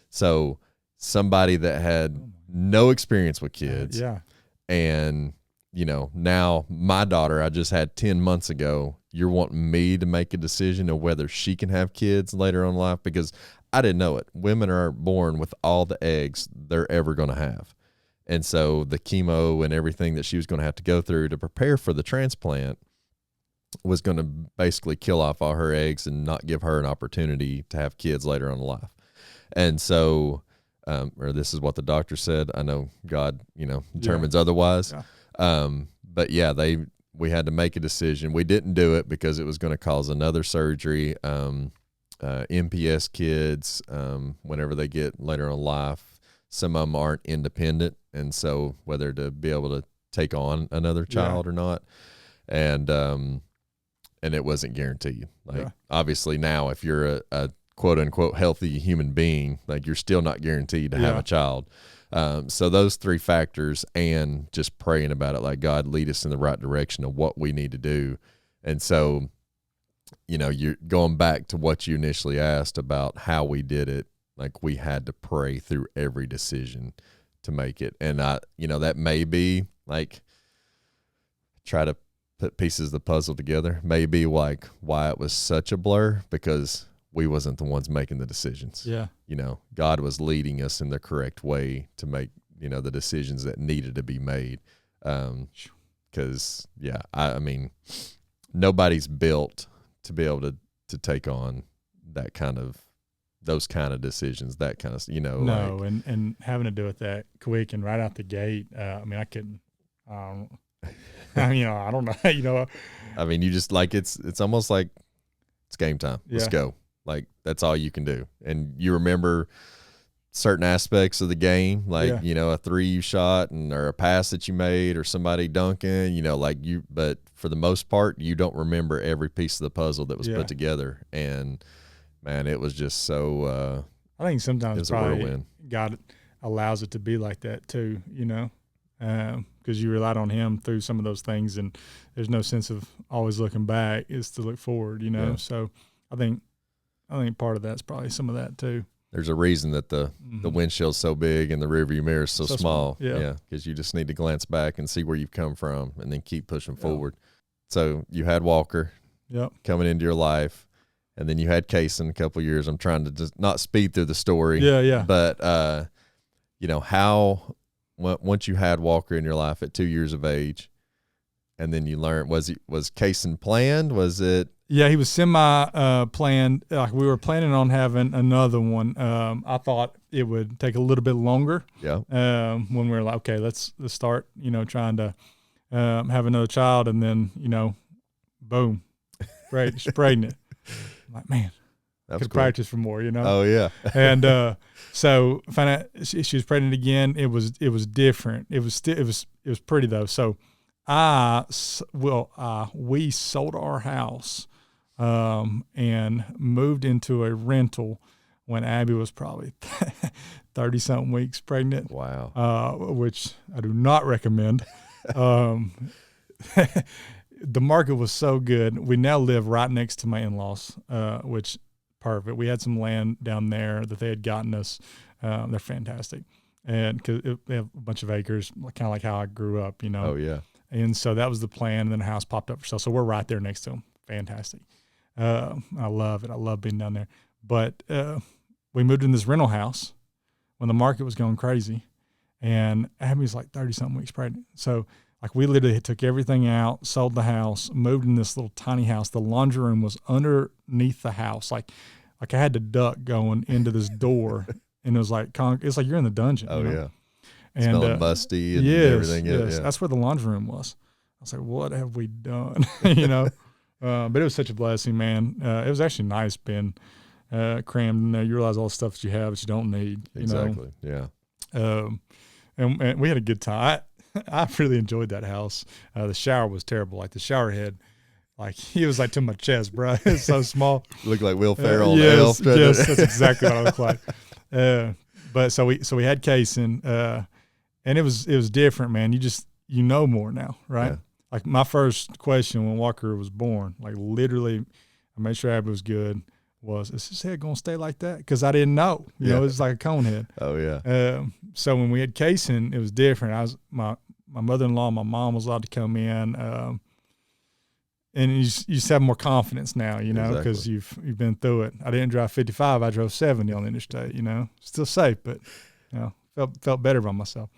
So somebody that had no experience with kids, and now my daughter I just had 10 months ago, you're wanting me to make a decision of whether she can have kids later on in life, because I didn't know it. Women are born with all the eggs they're ever going to have. And so the chemo and everything that she was going to have to go through to prepare for the transplant was going to basically kill off all her eggs and not give her an opportunity to have kids later on in life. And so, or this is what the doctor said. I know God, determines otherwise. But yeah, we had to make a decision. We didn't do it because it was going to cause another surgery. MPS kids, whenever they get later on in life, some of them aren't independent. And so whether to be able to take on another child or not. And it wasn't guaranteed. Obviously now, if you're a quote unquote healthy human being, you're still not guaranteed to have a child. So those three factors, and just praying about it, God, lead us in the right direction of what we need to do. And so, you're going back to what you initially asked about how we did it. We had to pray through every decision to make it. And that may be try to put pieces of the puzzle together, maybe why it was such a blur, because we wasn't the ones making the decisions. God was leading us in the correct way to make, the decisions that needed to be made. Cause I mean, nobody's built to be able to take on those kind of decisions, that kind of,
No. And having to do it that quick and right out the gate. I mean, I couldn't, I don't know,
I mean, you just it's almost like it's game time. Let's go. That's all you can do. And you remember certain aspects of the game, a three you shot or a pass that you made or somebody dunking, but for the most part, you don't remember every piece of the puzzle that was put together. And man, it was just so,
I think sometimes
it was
probably
a whirlwind.
God allows it to be like that too, because you relied on him through some of those things, and there's no sense of always looking back. It's to look forward, So I think part of that's probably some of that too.
There's a reason that the windshield's so big and the rearview mirror is so small. Because you just need to glance back and see where you've come from and then keep pushing forward. So you had Walker coming into your life, and then you had Kacen a couple of years. I'm trying to just not speed through the story. But, how once you had Walker in your life at 2 years of age, and then you learned, was Kacen planned? Was it?
Yeah, he was semi-planned. We were planning on having another one. I thought it would take a little bit longer. When we were like, okay, let's start, trying to have another child, and then, boom, spraying it. I'm like, man,
That
could
cool.
practice for more,
Oh yeah.
And so found out she was pregnant again. It was different. It was pretty though. So we sold our house and moved into a rental when Abby was probably 30 something weeks pregnant.
Wow.
Which I do not recommend. The market was so good. We now live right next to my in-laws, which perfect. We had some land down there that they had gotten us. They're fantastic. And cause they have a bunch of acres, kind of like how I grew up,
Oh yeah.
And so that was the plan. And then the house popped up for sale. So we're right there next to them. Fantastic. I love it. I love being down there. But we moved in this rental house when the market was going crazy. And Abby's like 30 something weeks pregnant. So we literally took everything out, sold the house, moved in this little tiny house. The laundry room was underneath the house. Like I had to duck going into this door, and it was it's like you're in the dungeon.
Oh yeah.
And
smelling musty and everything.
Yes.
Yeah.
That's where the laundry room was. I was like, what have we done? But it was such a blessing, man. It was actually nice being crammed in there. You realize all the stuff that you have that you don't need.
Exactly. Yeah.
And we had a good time. I really enjoyed that house. The shower was terrible. The shower head, he was to my chest, bro. It's so small.
Looked like Will Ferrell.
Yes, that's exactly what I look like. But so we had Kacen, and it was different, man. You know more now, right?
Yeah.
Like my first question when Walker was born, like literally, I made sure Abby was good. Is his head gonna stay like that? Because I didn't know. You know, it was like a cone head.
Oh yeah.
So when we had Kacen, it was different. My mother-in-law, my mom was allowed to come in, and you just have more confidence now, you know, because you've been through it. I didn't drive 55; I drove 70 on the interstate. You know, still safe, but you know, felt better about myself.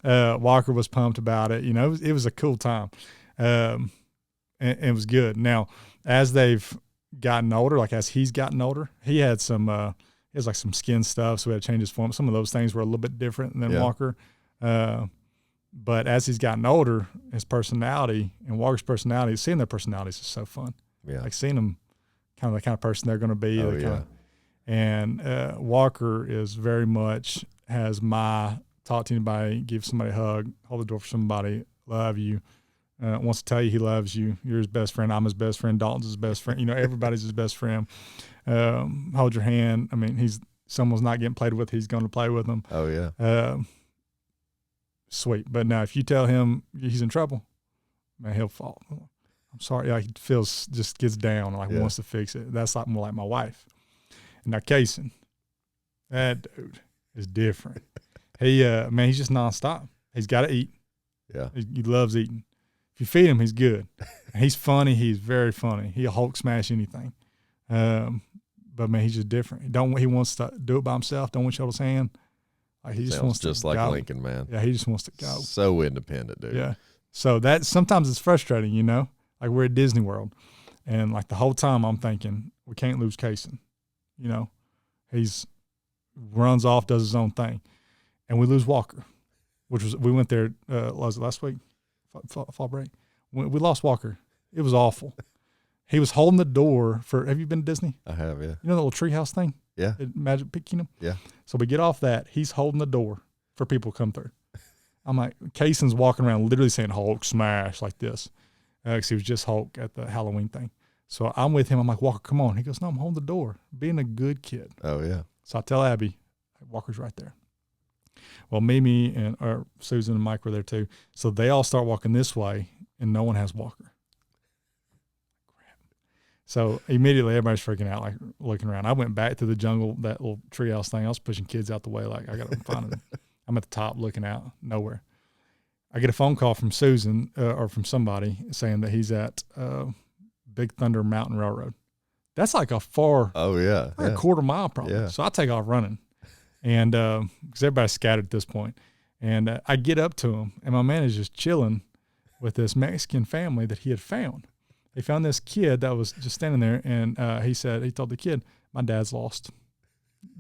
Walker was pumped about it. You know, it was a cool time, and it was good. Now, as they've gotten older, like as he's gotten older, he had some like some skin stuff, so we had to change his form. Some of those things were a little bit different than Walker. But as he's gotten older, his personality and Walker's personality, seeing their personalities is so fun. Yeah. Like seeing them kind of the kind of person they're going to be. And Walker is very much has talk to anybody, give somebody a hug, hold the door for somebody, love you. Wants to tell you he loves you. You're his best friend. I'm his best friend. Dalton's his best friend. You know, everybody's his best friend. Hold your hand. I mean, someone's not getting played with, he's going to play with them.
Oh yeah.
Sweet. But now if you tell him he's in trouble, man, he'll fall. I'm sorry. Like he just gets down, like wants to fix it. That's like more like my wife. And now Kacen, that dude is different. He's just nonstop. He's got to eat.
Yeah.
He loves eating. If you feed him, he's good. He's funny. He's very funny. He'll Hulk smash anything. But man, he's just different. He wants to do it by himself. Don't want you to hold his hand. Like he just wants to
just like
go.
Lincoln, man.
Yeah, he just wants to go.
So independent, dude.
Yeah. So that sometimes it's frustrating, you know. Like we're at Disney World, and like the whole time I'm thinking we can't lose Kacen. You know, he's runs off, does his own thing, and we lose Walker, we went there. Was it last week? Fall break. We lost Walker. It was awful. He was holding the door for. Have you been to Disney?
I have, yeah.
You know the little treehouse thing?
Yeah.
At Magic Kingdom?
Yeah.
So we get off that. He's holding the door for people to come through. I'm like, Kacen's walking around literally saying Hulk smash like this. Because he was just Hulk at the Halloween thing. So I'm with him. I'm like, Walker, come on. He goes, no, I'm holding the door. Being a good kid.
Oh, yeah.
So I tell Abby, Walker's right there. Well, Mimi and Susan and Mike were there too. So they all start walking this way, and no one has Walker. Crap. So immediately everybody's freaking out, like looking around. I went back to the jungle, that little treehouse thing. I was pushing kids out the way, like I got to find them. I'm at the top looking out, nowhere. I get a phone call from Susan or from somebody saying that he's at Big Thunder Mountain Railroad. That's like a far, a quarter mile probably. Yeah. So I take off running. And because everybody's scattered at this point. And I get up to him, and my man is just chilling with this Mexican family that he had found. They found this kid that was just standing there, and he told the kid, my dad's lost.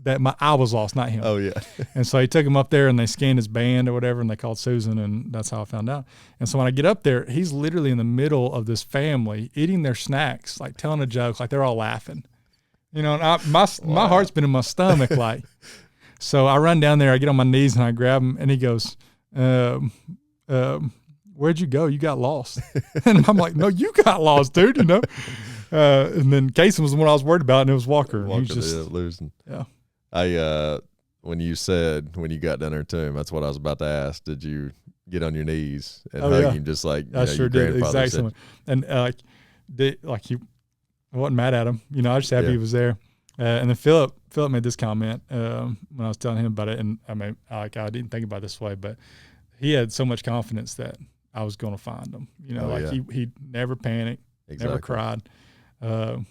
I was lost, not him.
Oh, yeah.
And so he took him up there, and they scanned his band or whatever, and they called Susan, and that's how I found out. And so when I get up there, he's literally in the middle of this family eating their snacks, like telling a joke, like they're all laughing. You know, and my heart's been in my stomach, like. So I run down there, I get on my knees, and I grab him, and he goes, where'd you go? You got lost. And I'm like, no, you got lost, dude, you know? And then Kacen was the one I was worried about, and it was Walker.
Walker
he was just
losing.
Yeah.
When you got down there to him, that's what I was about to ask. Did you get on your knees and hug him just like
I sure
your
did,
grandfather
exactly.
said?
And I wasn't mad at him. You know, I was just happy he was there. And then Philip made this comment when I was telling him about it, and I mean, I didn't think about it this way, but he had so much confidence that I was going to find him. You know, he never panicked, never cried, and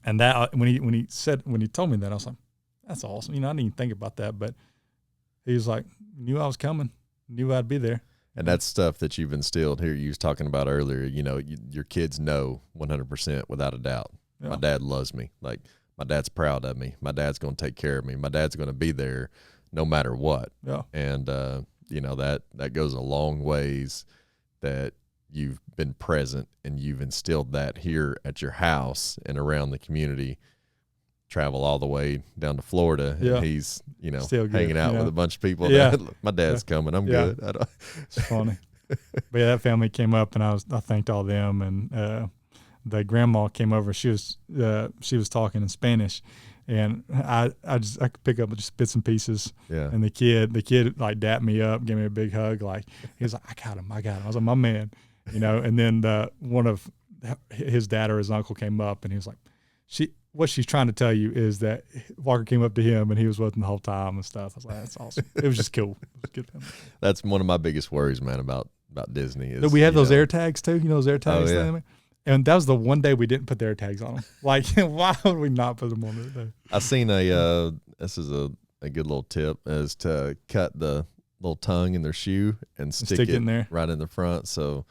that when he told me that, I was like, that's awesome. You know, I didn't even think about that, but he was like, knew I was coming, knew I'd be there.
And that's stuff that you've instilled here. You was talking about earlier. You know, your kids know 100% without a doubt. Yeah. My dad loves me. Like, my dad's proud of me. My dad's going to take care of me. My dad's going to be there no matter what. Yeah. And, you know, that goes a long ways, that you've been present and you've instilled that here at your house and around the community. Travel all the way down to Florida, and he's, you know, hanging out with a bunch of people. Yeah. My dad's coming. I'm good.
It's funny. But yeah, that family came up, and I thanked all them, and the grandma came over. She was talking in Spanish, And I could pick up just bits and pieces.
Yeah.
And the kid like dapped me up, gave me a big hug. Like, he was like, I got him. I was like, my man, and then one of his dad or his uncle came up and he was like, what she's trying to tell you is that Walker came up to him and he was with him the whole time and stuff. I was like, that's awesome. It was just cool. It was good.
That's one of my biggest worries, man, about Disney. Is,
we have those air tags too. Those air tags.
Oh, yeah.
And that was the one day we didn't put the air tags on them. Like, why would we not put them on it?
I seen this is a good little tip, is to cut the little tongue in their shoe and stick it
in there
right in the front. So,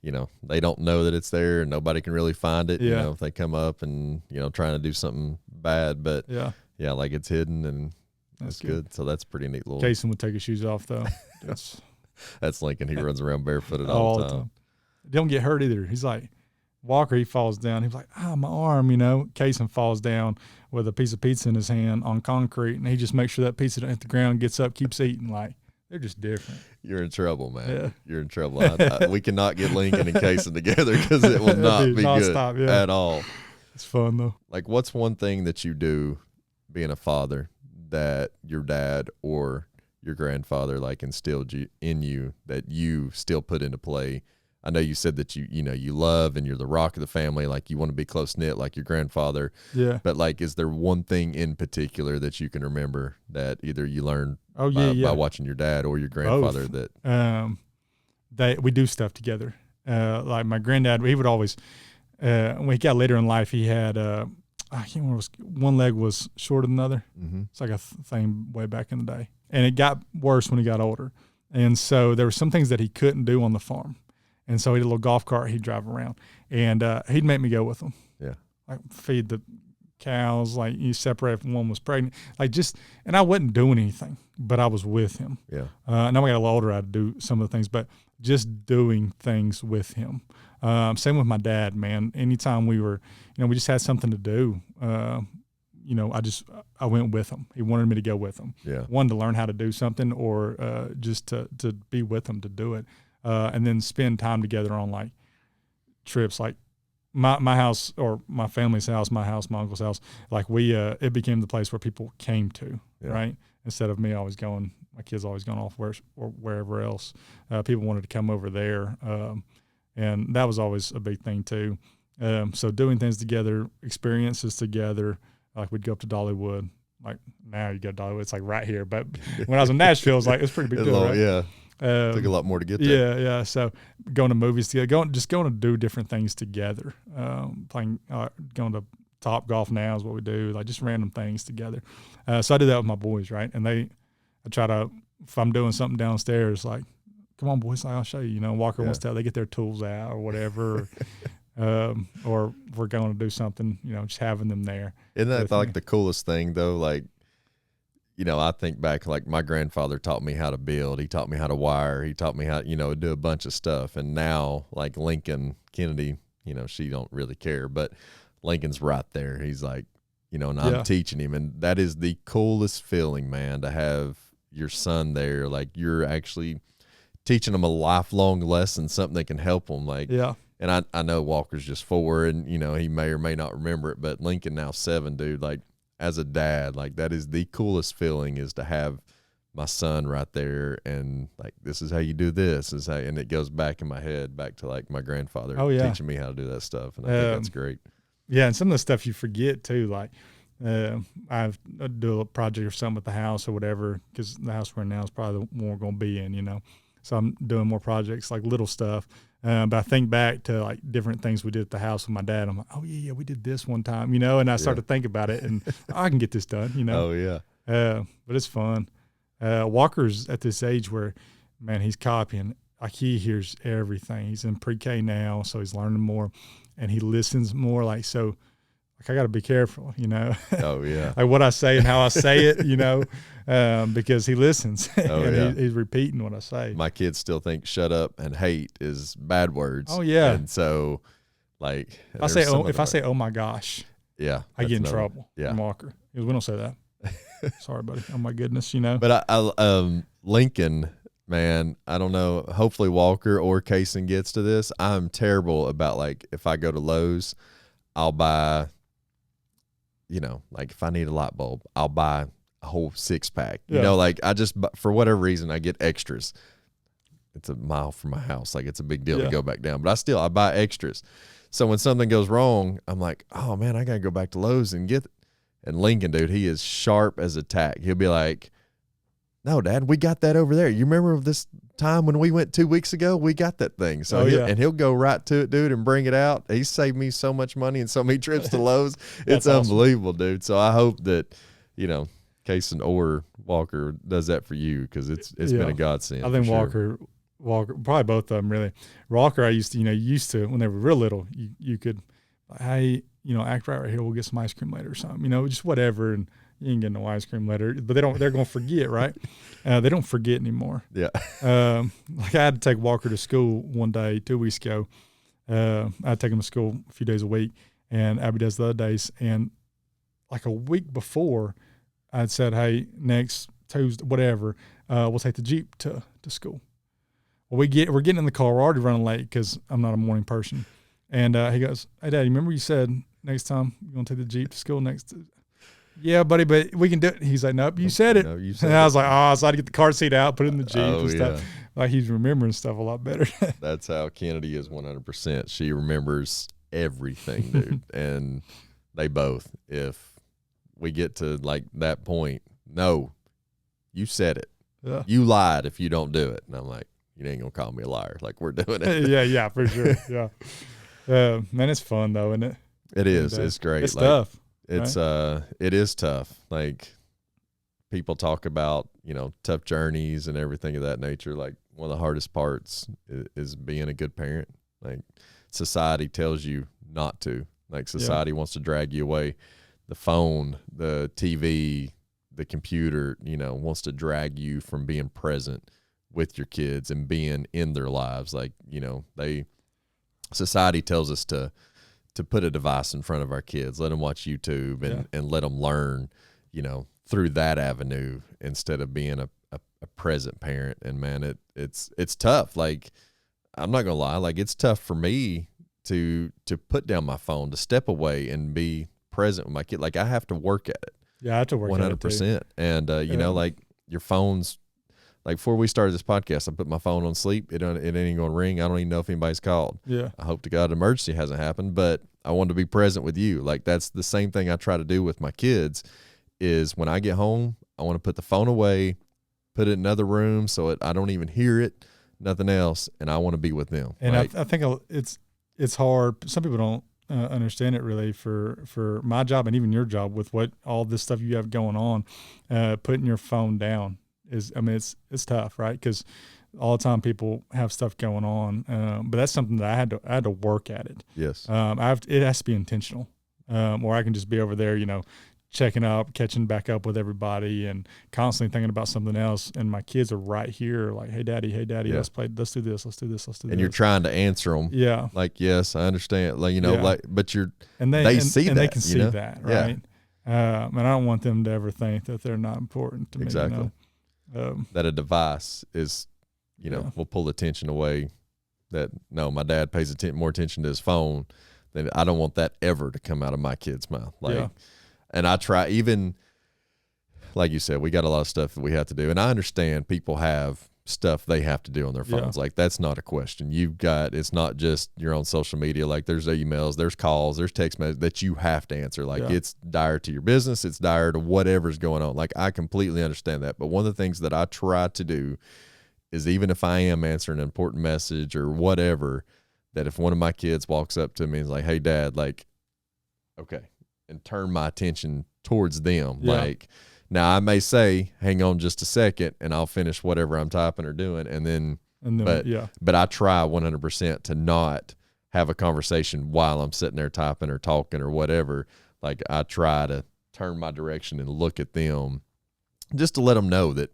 they don't know that it's there and nobody can really find it.
Yeah.
If they come up and, trying to do something bad, but yeah, like it's hidden and that's good. So that's pretty neat little.
Kacen would take his shoes off though.
That's Lincoln. He runs around barefooted all the time.
Don't get hurt either. He's like, Walker, he falls down. He's like, my arm, Kacen falls down with a piece of pizza in his hand on concrete, and he just makes sure that pizza don't hit the ground, gets up, keeps eating. Like, they're just different.
You're in trouble, man.
Yeah.
You're in trouble. We cannot get Lincoln and Kacen together because it will not be good at all.
It's fun, though.
Like, what's one thing that you do being a father that your dad or your grandfather, like, instilled in you that you still put into play? I know you said that you love and you're the rock of the family, like you want to be close knit like your grandfather.
Yeah.
But like, is there one thing in particular that you can remember that either you learned by watching your dad or your grandfather?
Both. That we do stuff together. Like my granddad, he would always when he got later in life, he had I can't remember, one leg was shorter than the other. Mm-hmm. It's like a thing way back in the day, and it got worse when he got older. And so there were some things that he couldn't do on the farm. And so he had a little golf cart he'd drive around, and he'd make me go with him. Yeah, like feed the cows, like you separate if one was pregnant, and I wasn't doing anything, but I was with him. Yeah. Now I got a little older, I had to do some of the things, but just doing things with him. Same with my dad, man. Anytime we were, we just had something to do. I went with him. He wanted me to go with him. Yeah. One, to learn how to do something, or just to be with him to do it. And then spend time together on like trips, like my house or my family's house, my uncle's house. Like it became the place where people came to, right? Instead of me always going, my kids always going off wherever else. People wanted to come over there, and that was always a big thing too. So doing things together, experiences together. Like we'd go up to Dollywood. Like now you go to Dollywood, it's like right here. But when I was in Nashville, it was like it's pretty big deal, right?
Yeah. Took a lot more to get there.
Yeah. So going to movies together, going to do different things together. Going to Top Golf now is what we do. Like just random things together. So I do that with my boys, right? And I try to, if I'm doing something downstairs, like, come on, boys, I'll show you. Walker wants to, they get their tools out or whatever. Or if we're going to do something, just having them there.
Isn't that like the coolest thing though? Like, I think back, like my grandfather taught me how to build. He taught me how to wire. He taught me how, do a bunch of stuff. And now, like Lincoln Kennedy, she don't really care, but Lincoln's right there. He's like, and I'm teaching him. And that is the coolest feeling, man, to have your son there. Like you're actually teaching him a lifelong lesson, something that can help him. Like, and I know Walker's just 4 and, he may or may not remember it, but Lincoln now 7, dude, like, as a dad, like that is the coolest feeling, is to have my son right there and like, this is how you do this, and it goes back in my head, back to like my grandfather teaching me how to do that stuff. And I think that's great. Yeah.
And some of the stuff you forget too, like I do a project or something at the house or whatever, because the house we're in now is probably the one we're going to be in, so I'm doing more projects, like little stuff. But I think back to like different things we did at the house with my dad. I'm like, oh yeah, we did this one time, and I start to think about it and I can get this done,
Oh yeah.
But it's fun. Walker's at this age where, man, he's copying. Like he hears everything. He's in pre-K now, so he's learning more and he listens more. Like, so like I got to be careful,
Oh yeah.
Like what I say and how I say it, because he listens and he's repeating what I say.
My kids still think shut up and hate is bad words.
Oh yeah.
And so like,
if I say, oh my gosh, I get in trouble from Walker. Because we don't say that. Sorry, buddy. Oh my goodness,
But I Lincoln, man, I don't know. Hopefully Walker or Kacen gets to this. I'm terrible about like, if I go to Lowe's, I'll buy you know, like if I need a light bulb, I'll buy a whole 6-pack.
Yeah.
You know, like I just, for whatever reason, I get extras. It's a mile from my house. Like it's a big deal to go back down, but I buy extras. So when something goes wrong, I'm like, oh man, I got to go back to Lowe's and get it. And Lincoln, dude, he is sharp as a tack. He'll be like, no, Dad, we got that over there. You remember this time when we went 2 weeks ago? We got that thing. So he'll go right to it, dude, and bring it out. He saved me so much money and so many trips to Lowe's. It's unbelievable, dude. So I hope that, you know, Kacen or Walker does that for you, because it's been a godsend.
I think Walker, probably both of them really. Walker, I used to when they were real little, you could, hey, you know, act right here. We'll get some ice cream later or something, you know, just whatever. And you ain't getting no ice cream later, but they're going to forget, right? They don't forget anymore.
Yeah.
Like I had to take Walker to school one day, 2 weeks ago. I had to take him to school a few days a week, and Abby does the other days. And like a week before, I'd said, hey, next Tuesday, whatever, we'll take the Jeep to school. Well, we're getting in the car. We're already running late because I'm not a morning person. And he goes, hey, Daddy, remember you said next time you're going to take the Jeep to school next Tuesday? Yeah, buddy, but we can do it. He's like, nope, you said it. No, you said and I was like, so I had to get the car seat out, put it in the Jeep and stuff. Like he's remembering stuff a lot better.
That's how Kennedy is 100%. She remembers everything, dude. And they both, if we get to like that point, no, you said it. Yeah. You lied if you don't do it. And I'm like, you ain't going to call me a liar. Like we're doing it.
yeah, for sure. Yeah. Man, it's fun though, isn't it?
It is. It's great.
It's tough.
It's
right?
It is tough. Like people talk about, you know, tough journeys and everything of that nature. Like one of the hardest parts is being a good parent. Like society tells you not to. Like society wants to drag you away. The phone, the TV, the computer, you know, wants to drag you from being present with your kids and being in their lives. Like, you know, society tells us to put a device in front of our kids, let them watch YouTube and let them learn, you know, through that avenue instead of being a present parent. And man, it's tough. Like, I'm not gonna lie. Like it's tough for me to put down my phone, to step away and be present with my kid. Like I have to work at it.
Yeah, I have to work
100%.
At it
and you know, like your phone's, like before we started this podcast, I put my phone on sleep. It ain't going to ring. I don't even know if anybody's called.
Yeah.
I hope to God an emergency hasn't happened, but I want to be present with you. Like that's the same thing I try to do with my kids is when I get home, I want to put the phone away, put it in another room so I don't even hear it, nothing else. And I want to be with them.
And like, I think it's hard. Some people don't understand it really for my job and even your job with what all this stuff you have going on, putting your phone down. It's tough, right? Because all the time people have stuff going on, but that's something that I had to work at it.
Yes.
It has to be intentional, or I can just be over there, you know, checking up, catching back up with everybody, and constantly thinking about something else. And my kids are right here, like, hey, daddy, let's do this.
And you're trying to answer them.
Yeah.
Like, yes, I understand. Like, you know, like, but
they see that.
And
they can see that, right? Yeah. And I don't want them to ever think that they're not important to me.
Exactly.
You know?
That a device is, you know, will pull attention away. That no, my dad pays more attention to his phone. Then I don't want that ever to come out of my kid's mouth. Like, and I try, even like you said, we got a lot of stuff that we have to do, and I understand people have stuff they have to do on their phones. Like that's not a question. It's not just you're on social media. Like there's emails, there's calls, there's text messages that you have to answer. Like it's dire to your business, it's dire to whatever's going on. Like I completely understand that. But one of the things that I try to do is, even if I am answering an important message or whatever, that if one of my kids walks up to me and is like, hey Dad, like, okay, and turn my attention towards them. Like, now I may say, hang on just a second and I'll finish whatever I'm typing or doing. But I try 100% to not have a conversation while I'm sitting there typing or talking or whatever. Like I try to turn my direction and look at them just to let them know that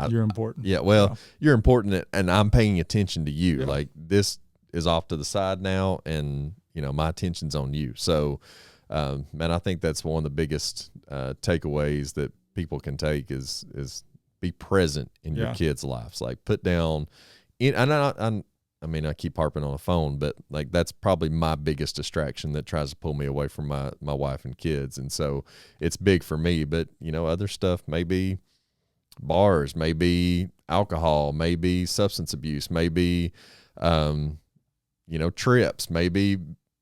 you're important.
You're important and I'm paying attention to you. Like this is off to the side now and, you know, my attention's on you. So, man, I think that's one of the biggest takeaways that people can take is be present in your kids' lives. Like put down, and I mean, I keep harping on the phone, but like that's probably my biggest distraction that tries to pull me away from my wife and kids. And so it's big for me, but you know, other stuff, maybe bars, maybe alcohol, maybe substance abuse, maybe, you know, trips, maybe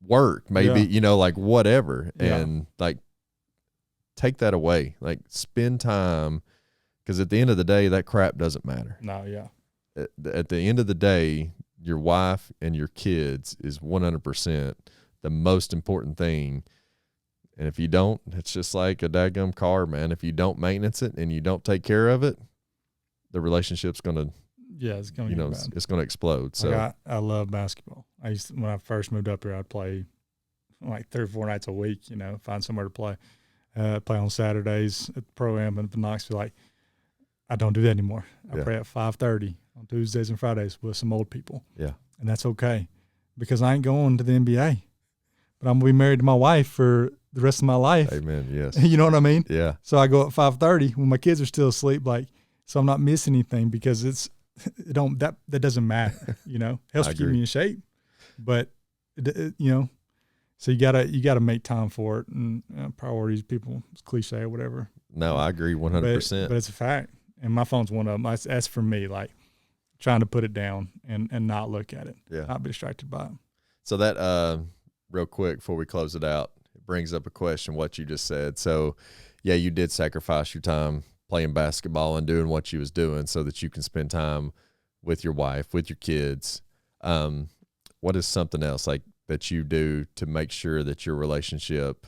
work, maybe, you know, like whatever. And like, take that away, like spend time. Cause at the end of the day, that crap doesn't matter.
No. Yeah.
At the end of the day, your wife and your kids is 100% the most important thing. And if you don't, it's just like a daggum car, man. If you don't maintenance it and you don't take care of it, the relationship's going to,
it's going to,
you know, it's going to explode. So
like I love basketball. When I first moved up here, I'd play like 3 or 4 nights a week, you know, find somewhere to play, play on Saturdays at the Pro-Am in Knoxville. Like, I don't do that anymore. I pray at 5:30 on Tuesdays and Fridays with some old people. Yeah. And that's okay because I ain't going to the NBA, but I'm going to be married to my wife for the rest of my life.
Amen. Yes.
You know what I mean?
Yeah.
So I go at 5:30 when my kids are still asleep, like, so I'm not missing anything because that doesn't matter, you know, helps keep me in shape, but you know, so you gotta make time for it and priorities, people, it's cliche or whatever.
No, I agree 100%.
But it's a fact. And my phone's one of them. That's for me, like trying to put it down and not look at it, not be distracted by it.
So that, real quick before we close it out, it brings up a question, what you just said. So yeah, you did sacrifice your time playing basketball and doing what you was doing so that you can spend time with your wife, with your kids. What is something else like that you do to make sure that your relationship,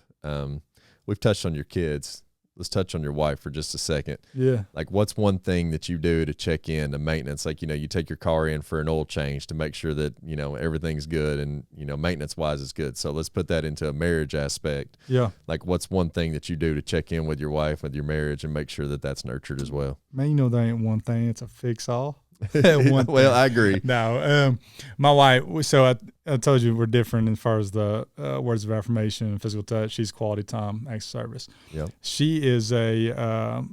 we've touched on your kids. Let's touch on your wife for just a second. Yeah. Like what's one thing that you do to check in to maintenance? Like, you know, you take your car in for an oil change to make sure that, you know, everything's good and, you know, maintenance wise is good. So let's put that into a marriage aspect. Yeah. Like what's one thing that you do to check in with your wife, with your marriage and make sure that that's nurtured as well?
Man, you know, there ain't one thing. It's a fix all.
Well, I agree.
No, my wife, so I told you we're different as far as the words of affirmation and physical touch. She's quality time, acts of service. Yep. She is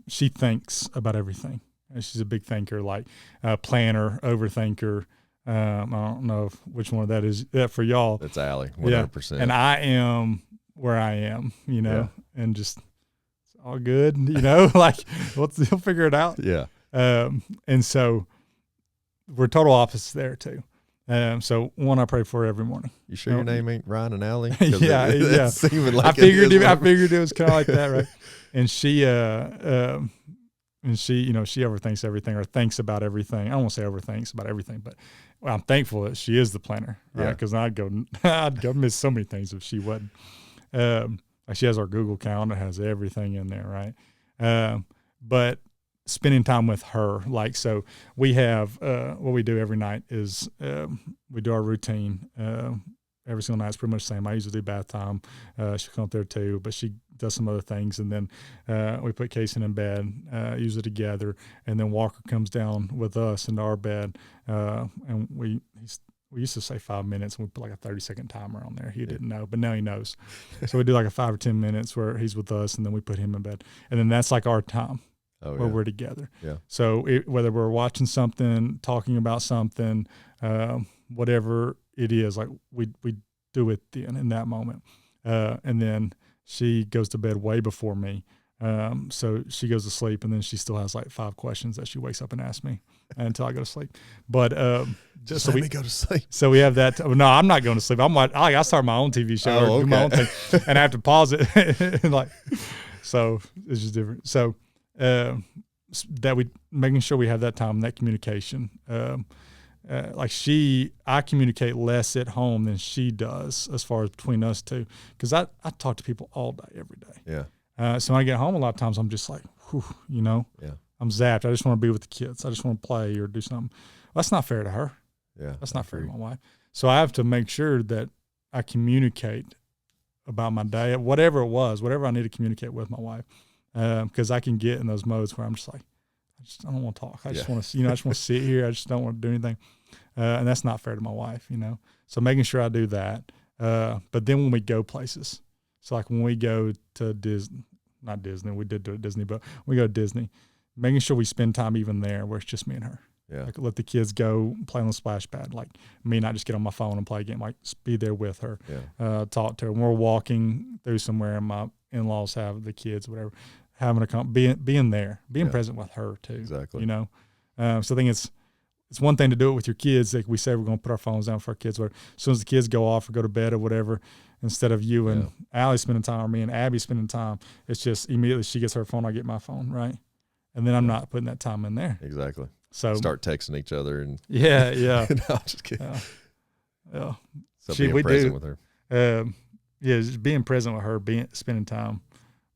she thinks about everything. She's a big thinker, like planner, overthinker. I don't know which one of that is for y'all.
That's Allie, 100%.
Yeah. And I am where I am, you know, and just it's all good, you know, like he'll figure it out. Yeah. And so we're total opposites there too. So one I pray for every morning.
You sure your name ain't Ryan and Allie?
Yeah.
Like
I figured it was kind of like that, right? And she, you know, she overthinks everything or thinks about everything. I don't want to say overthinks about everything, but I'm thankful that she is the planner, right? Because I'd go miss so many things if she wasn't. Like she has our Google account that has everything in there, right? But spending time with her, like, so we have what we do every night is we do our routine every single night. It's pretty much the same. I usually do bath time. She'll come up there too, but she does some other things, and then we put Kacen in bed, usually together, and then Walker comes down with us into our bed, and we used to say 5 minutes, and we put like a 30-second timer on there. He didn't know, but now he knows. So we do like a 5 or 10 minutes where he's with us, and then we put him in bed, and then that's like our time. Where we're together. Yeah. So whether we're watching something, talking about something, whatever it is, like we do it then in that moment. And then she goes to bed way before me. So she goes to sleep, and then she still has like 5 questions that she wakes up and asks me until I go to sleep. But
just let me go to sleep.
So we have that. No, I'm not going to sleep. I start my own TV show or do my own thing, and I have to pause it. And like, so it's just different. So. That we making sure we have that time, that communication. Like I communicate less at home than she does as far as between us two, because I talk to people all day, every day. Yeah. So when I get home, a lot of times I'm just like, whew, you know, I'm zapped. I just want to be with the kids. I just want to play or do something. Well, that's not fair to her. Yeah. That's not fair to my wife. So I have to make sure that I communicate about my day, whatever it was, whatever I need to communicate with my wife. Because I can get in those modes where I'm just like, I don't want to talk. I just want to, I just want to sit here. I just don't want to do anything. And that's not fair to my wife, you know. So making sure I do that. But then when we go places, so like when we go to not Disney, we did do it at Disney, but when we go to Disney, making sure we spend time even there where it's just me and her.
Yeah.
Like let the kids go play on the splash pad. Like me not just get on my phone and play a game. Like be there with her.
Yeah.
Talk to her. When we're walking through somewhere and my in-laws have the kids, whatever, being there, being present with her too.
Exactly.
You know? So I think it's one thing to do it with your kids. Like we say, we're going to put our phones down for our kids. Where as soon as the kids go off or go to bed or whatever, instead of you and Allie spending time or me and Abby spending time, it's just immediately she gets her phone, I get my phone, right? And then I'm not putting that time in there.
Exactly.
So
start texting each other and
yeah.
No, just kidding.
Yeah.
So being present with her.
Just being present with her, spending time.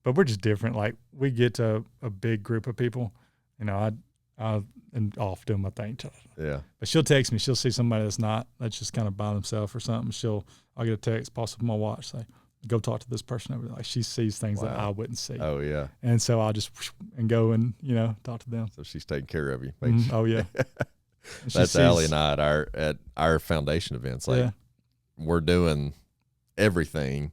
But we're just different. Like we get to a big group of people, you know, I am off doing my thing.
Yeah.
But she'll text me. She'll see somebody that's just kind of by themselves or something. I'll get a text, pause up on my watch, say, go talk to this person over there. Like she sees things that I wouldn't see.
Oh yeah.
And so I'll just go and, talk to them.
So she's taking care of you.
Oh yeah.
That's Allie and I at our foundation events. Like we're doing everything,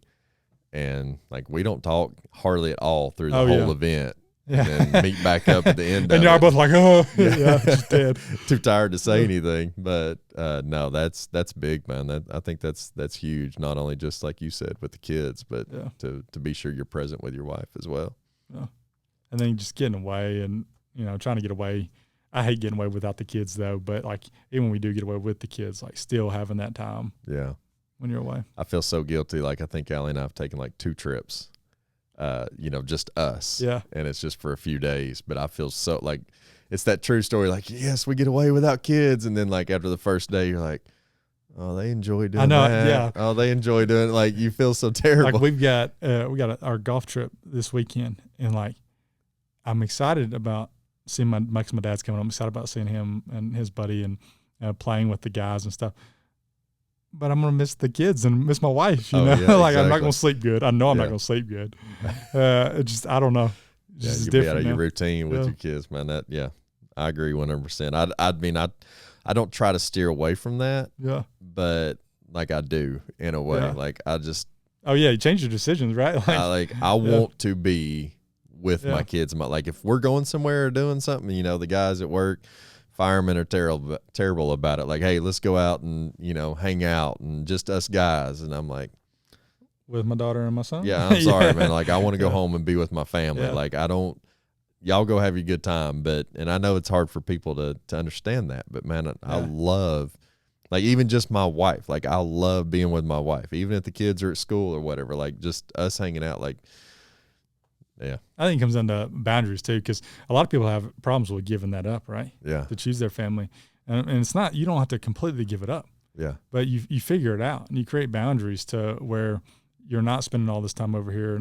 and like we don't talk hardly at all through the whole event. Yeah. And then meet back up at the end.
And y'all both like, oh yeah, just dead.
Too tired to say anything. But no, that's big, man. I think that's huge. Not only just like you said with the kids, but to be sure you're present with your wife as well.
Yeah. And then just getting away and trying to get away. I hate getting away without the kids though, but like even when we do get away with the kids, like still having that time.
Yeah.
When you're away.
I feel so guilty. Like I think Allie and I have taken like 2 trips, just us.
Yeah.
And it's just for a few days, but I feel so like it's that true story. Like, yes, we get away without kids. And then like after the first day, you're like, oh, they enjoy doing that.
Yeah.
Oh, they enjoy doing it. Like you feel so terrible.
Like we got our golf trip this weekend, and like I'm excited about seeing my dad's coming. I'm excited about seeing him and his buddy and playing with the guys and stuff. But I'm gonna miss the kids and miss my wife. You know, like exactly. I'm not gonna sleep good. I know I'm not gonna sleep good. It just I don't know. It's just
you
different
be out of
now.
your routine with your kids, man. I agree 100%. I mean I don't try to steer away from that.
Yeah.
But like I do in a way.
Yeah.
Like I just.
Oh yeah, you change your decisions, right?
I want to be with my kids. Like if we're going somewhere or doing something, the guys at work, firemen are terrible about it. Like, hey, let's go out and hang out and just us guys. And I'm like,
with my daughter and my son.
Yeah, I'm sorry, man. Like I want to go home and be with my family. Yeah. Like I don't. Y'all go have your good time, and I know it's hard for people to understand that. But man, I love. Like even just my wife, like I love being with my wife, even if the kids are at school or whatever, like just us hanging out. Like, yeah.
I think it comes down to boundaries too, because a lot of people have problems with giving that up, right?
Yeah.
To choose their family. And it's not, you don't have to completely give it up.
Yeah.
But you figure it out and you create boundaries to where you're not spending all this time over here.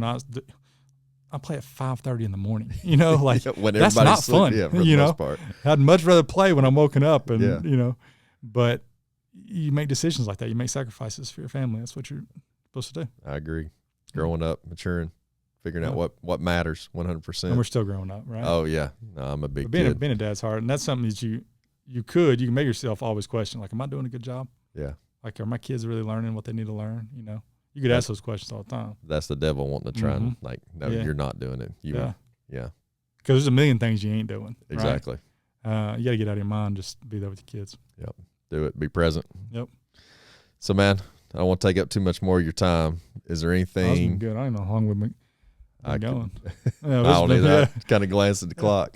I play at 5:30 in the morning, like
when
that's not fun,
for the most part.
I'd much rather play when I'm woken up and, but you make decisions like that. You make sacrifices for your family. That's what you're supposed to do.
I agree. Growing up, maturing, figuring out what matters 100%.
And we're still growing up, right?
Oh yeah. No, I'm a big kid.
Being a dad's hard. And that's something that you can make yourself always question, like, am I doing a good job?
Yeah.
Like, are my kids really learning what they need to learn? You could ask those questions all the time.
That's the devil wanting to try and like, no, you're not doing it. Yeah.
Because there's a million things you ain't doing.
Exactly.
Right? You got to get out of your mind. Just be there with your kids.
Yep. Do it. Be present.
Yep.
So, man, I don't want to take up too much more of your time. Is there anything?
Good. I don't know how long we've been going.
I don't either. I kind of glanced at the clock.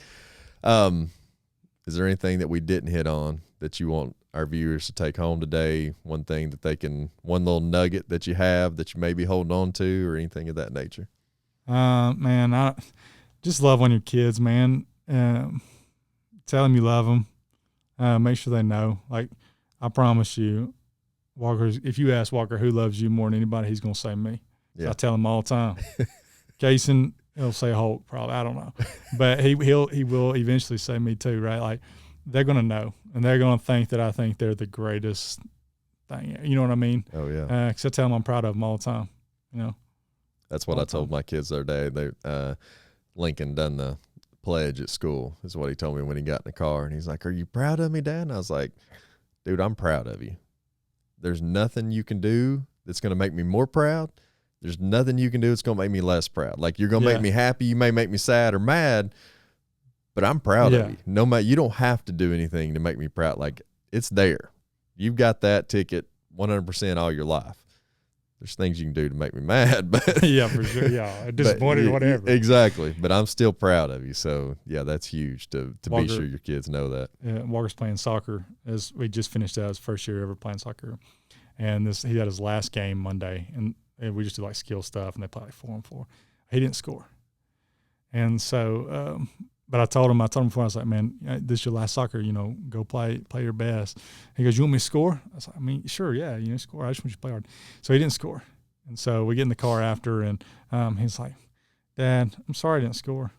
Is there anything that we didn't hit on that you want our viewers to take home today? One thing that one little nugget that you have that you may be holding on to, or anything of that nature?
Man, I just love on your kids, man. Tell them you love them. Make sure they know. Like, I promise you, Walker, if you ask Walker who loves you more than anybody, he's going to say me. Yeah. So I tell him all the time. Kacen, he'll say Hulk, probably. I don't know. But he will eventually say me too, right? Like, they're going to know, and they're going to think that I think they're the greatest thing. You know what I mean?
Oh, yeah.
Because I tell them I'm proud of them all the time,
That's what I told my kids the other day. Lincoln done the pledge at school is what he told me when he got in the car. And he's like, are you proud of me, Dad? And I was like, dude, I'm proud of you. There's nothing you can do that's going to make me more proud. There's nothing you can do that's going to make me less proud. Like, you're going to make me happy. You may make me sad or mad, but I'm proud
Yeah.
of you. No matter, you don't have to do anything to make me proud. Like, it's there. You've got that ticket 100% all your life. There's things you can do to make me mad, but
Yeah, for sure. Yeah, disappointed or whatever.
Exactly. But I'm still proud of you. So yeah, that's huge to
Walker,
be sure your kids know that.
Yeah, Walker's playing soccer. As we just finished out his first year ever playing soccer, and he had his last game Monday, and we just did like skill stuff, and they played like 4-on-4. He didn't score, and so. But I told him before, I was like, man, this is your last soccer, go play your best. He goes, you want me to score? I was like, I mean, sure, yeah, score. I just want you to play hard. So he didn't score. And so we get in the car after, and he's like, Dad, I'm sorry I didn't score.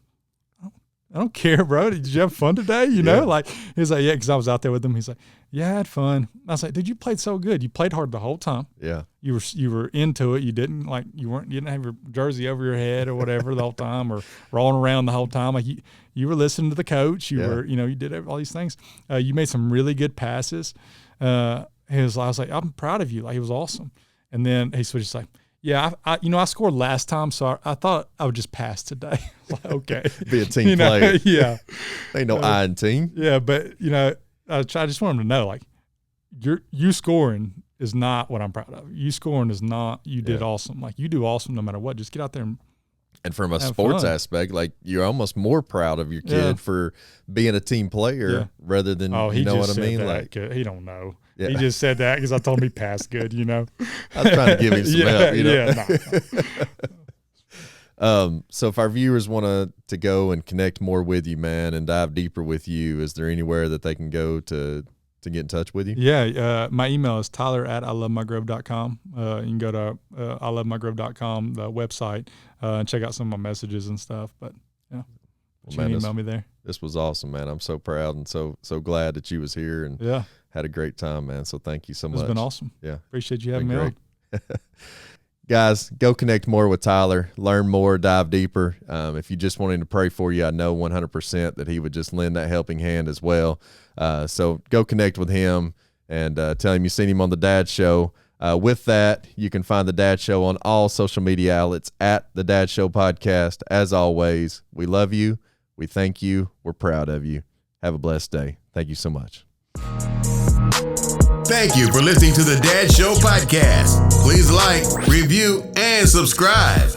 I don't care, bro. Did you have fun today? Like, he's like, yeah, because I was out there with him. He's like, yeah, I had fun. I was like, dude, you played so good. You played hard the whole time.
Yeah.
You were into it. You didn't you didn't have your jersey over your head or whatever the whole time, or rolling around the whole time. Like you were listening to the coach. You were, you did all these things. You made some really good passes. I was like, I'm proud of you. Like, it was awesome. And then he switched like, yeah, I scored last time, so I thought I would just pass today. Like, okay.
Be a team player.
Yeah.
Ain't no I in team.
Yeah, but, I just want him to know, like, you scoring is not what I'm proud of. You scoring is not, you did awesome. Like, you do awesome no matter what. Just get out there
and from a sports aspect, like, you're almost more proud of your kid for being a team player rather than, you know what I mean? Like,
he don't know. Yeah. He just said that because I told him he passed good,
I was trying to give him some help,
No.
So if our viewers want to go and connect more with you, man, and dive deeper with you, is there anywhere that they can go to get in touch with you?
Yeah. My email is tyler@ilovemygrove.com. You can go to ilovemygrove.com, the website, and check out some of my messages and stuff. But yeah, you can email me there.
This was awesome, man. I'm so proud and so glad that you was here and had a great time, man. So thank you so much.
It's been awesome.
Yeah.
Appreciate you having me on.
Guys, go connect more with Tyler, learn more, dive deeper. If you just want him to pray for you, I know 100% that he would just lend that helping hand as well. So go connect with him and tell him you've seen him on the Dad Show. With that, you can find the Dad Show on all social media outlets at the Dad Show Podcast. As always, we love you. We thank you. We're proud of you. Have a blessed day. Thank you so much.
Thank you for listening to the Dad Show Podcast. Please like, review, and subscribe.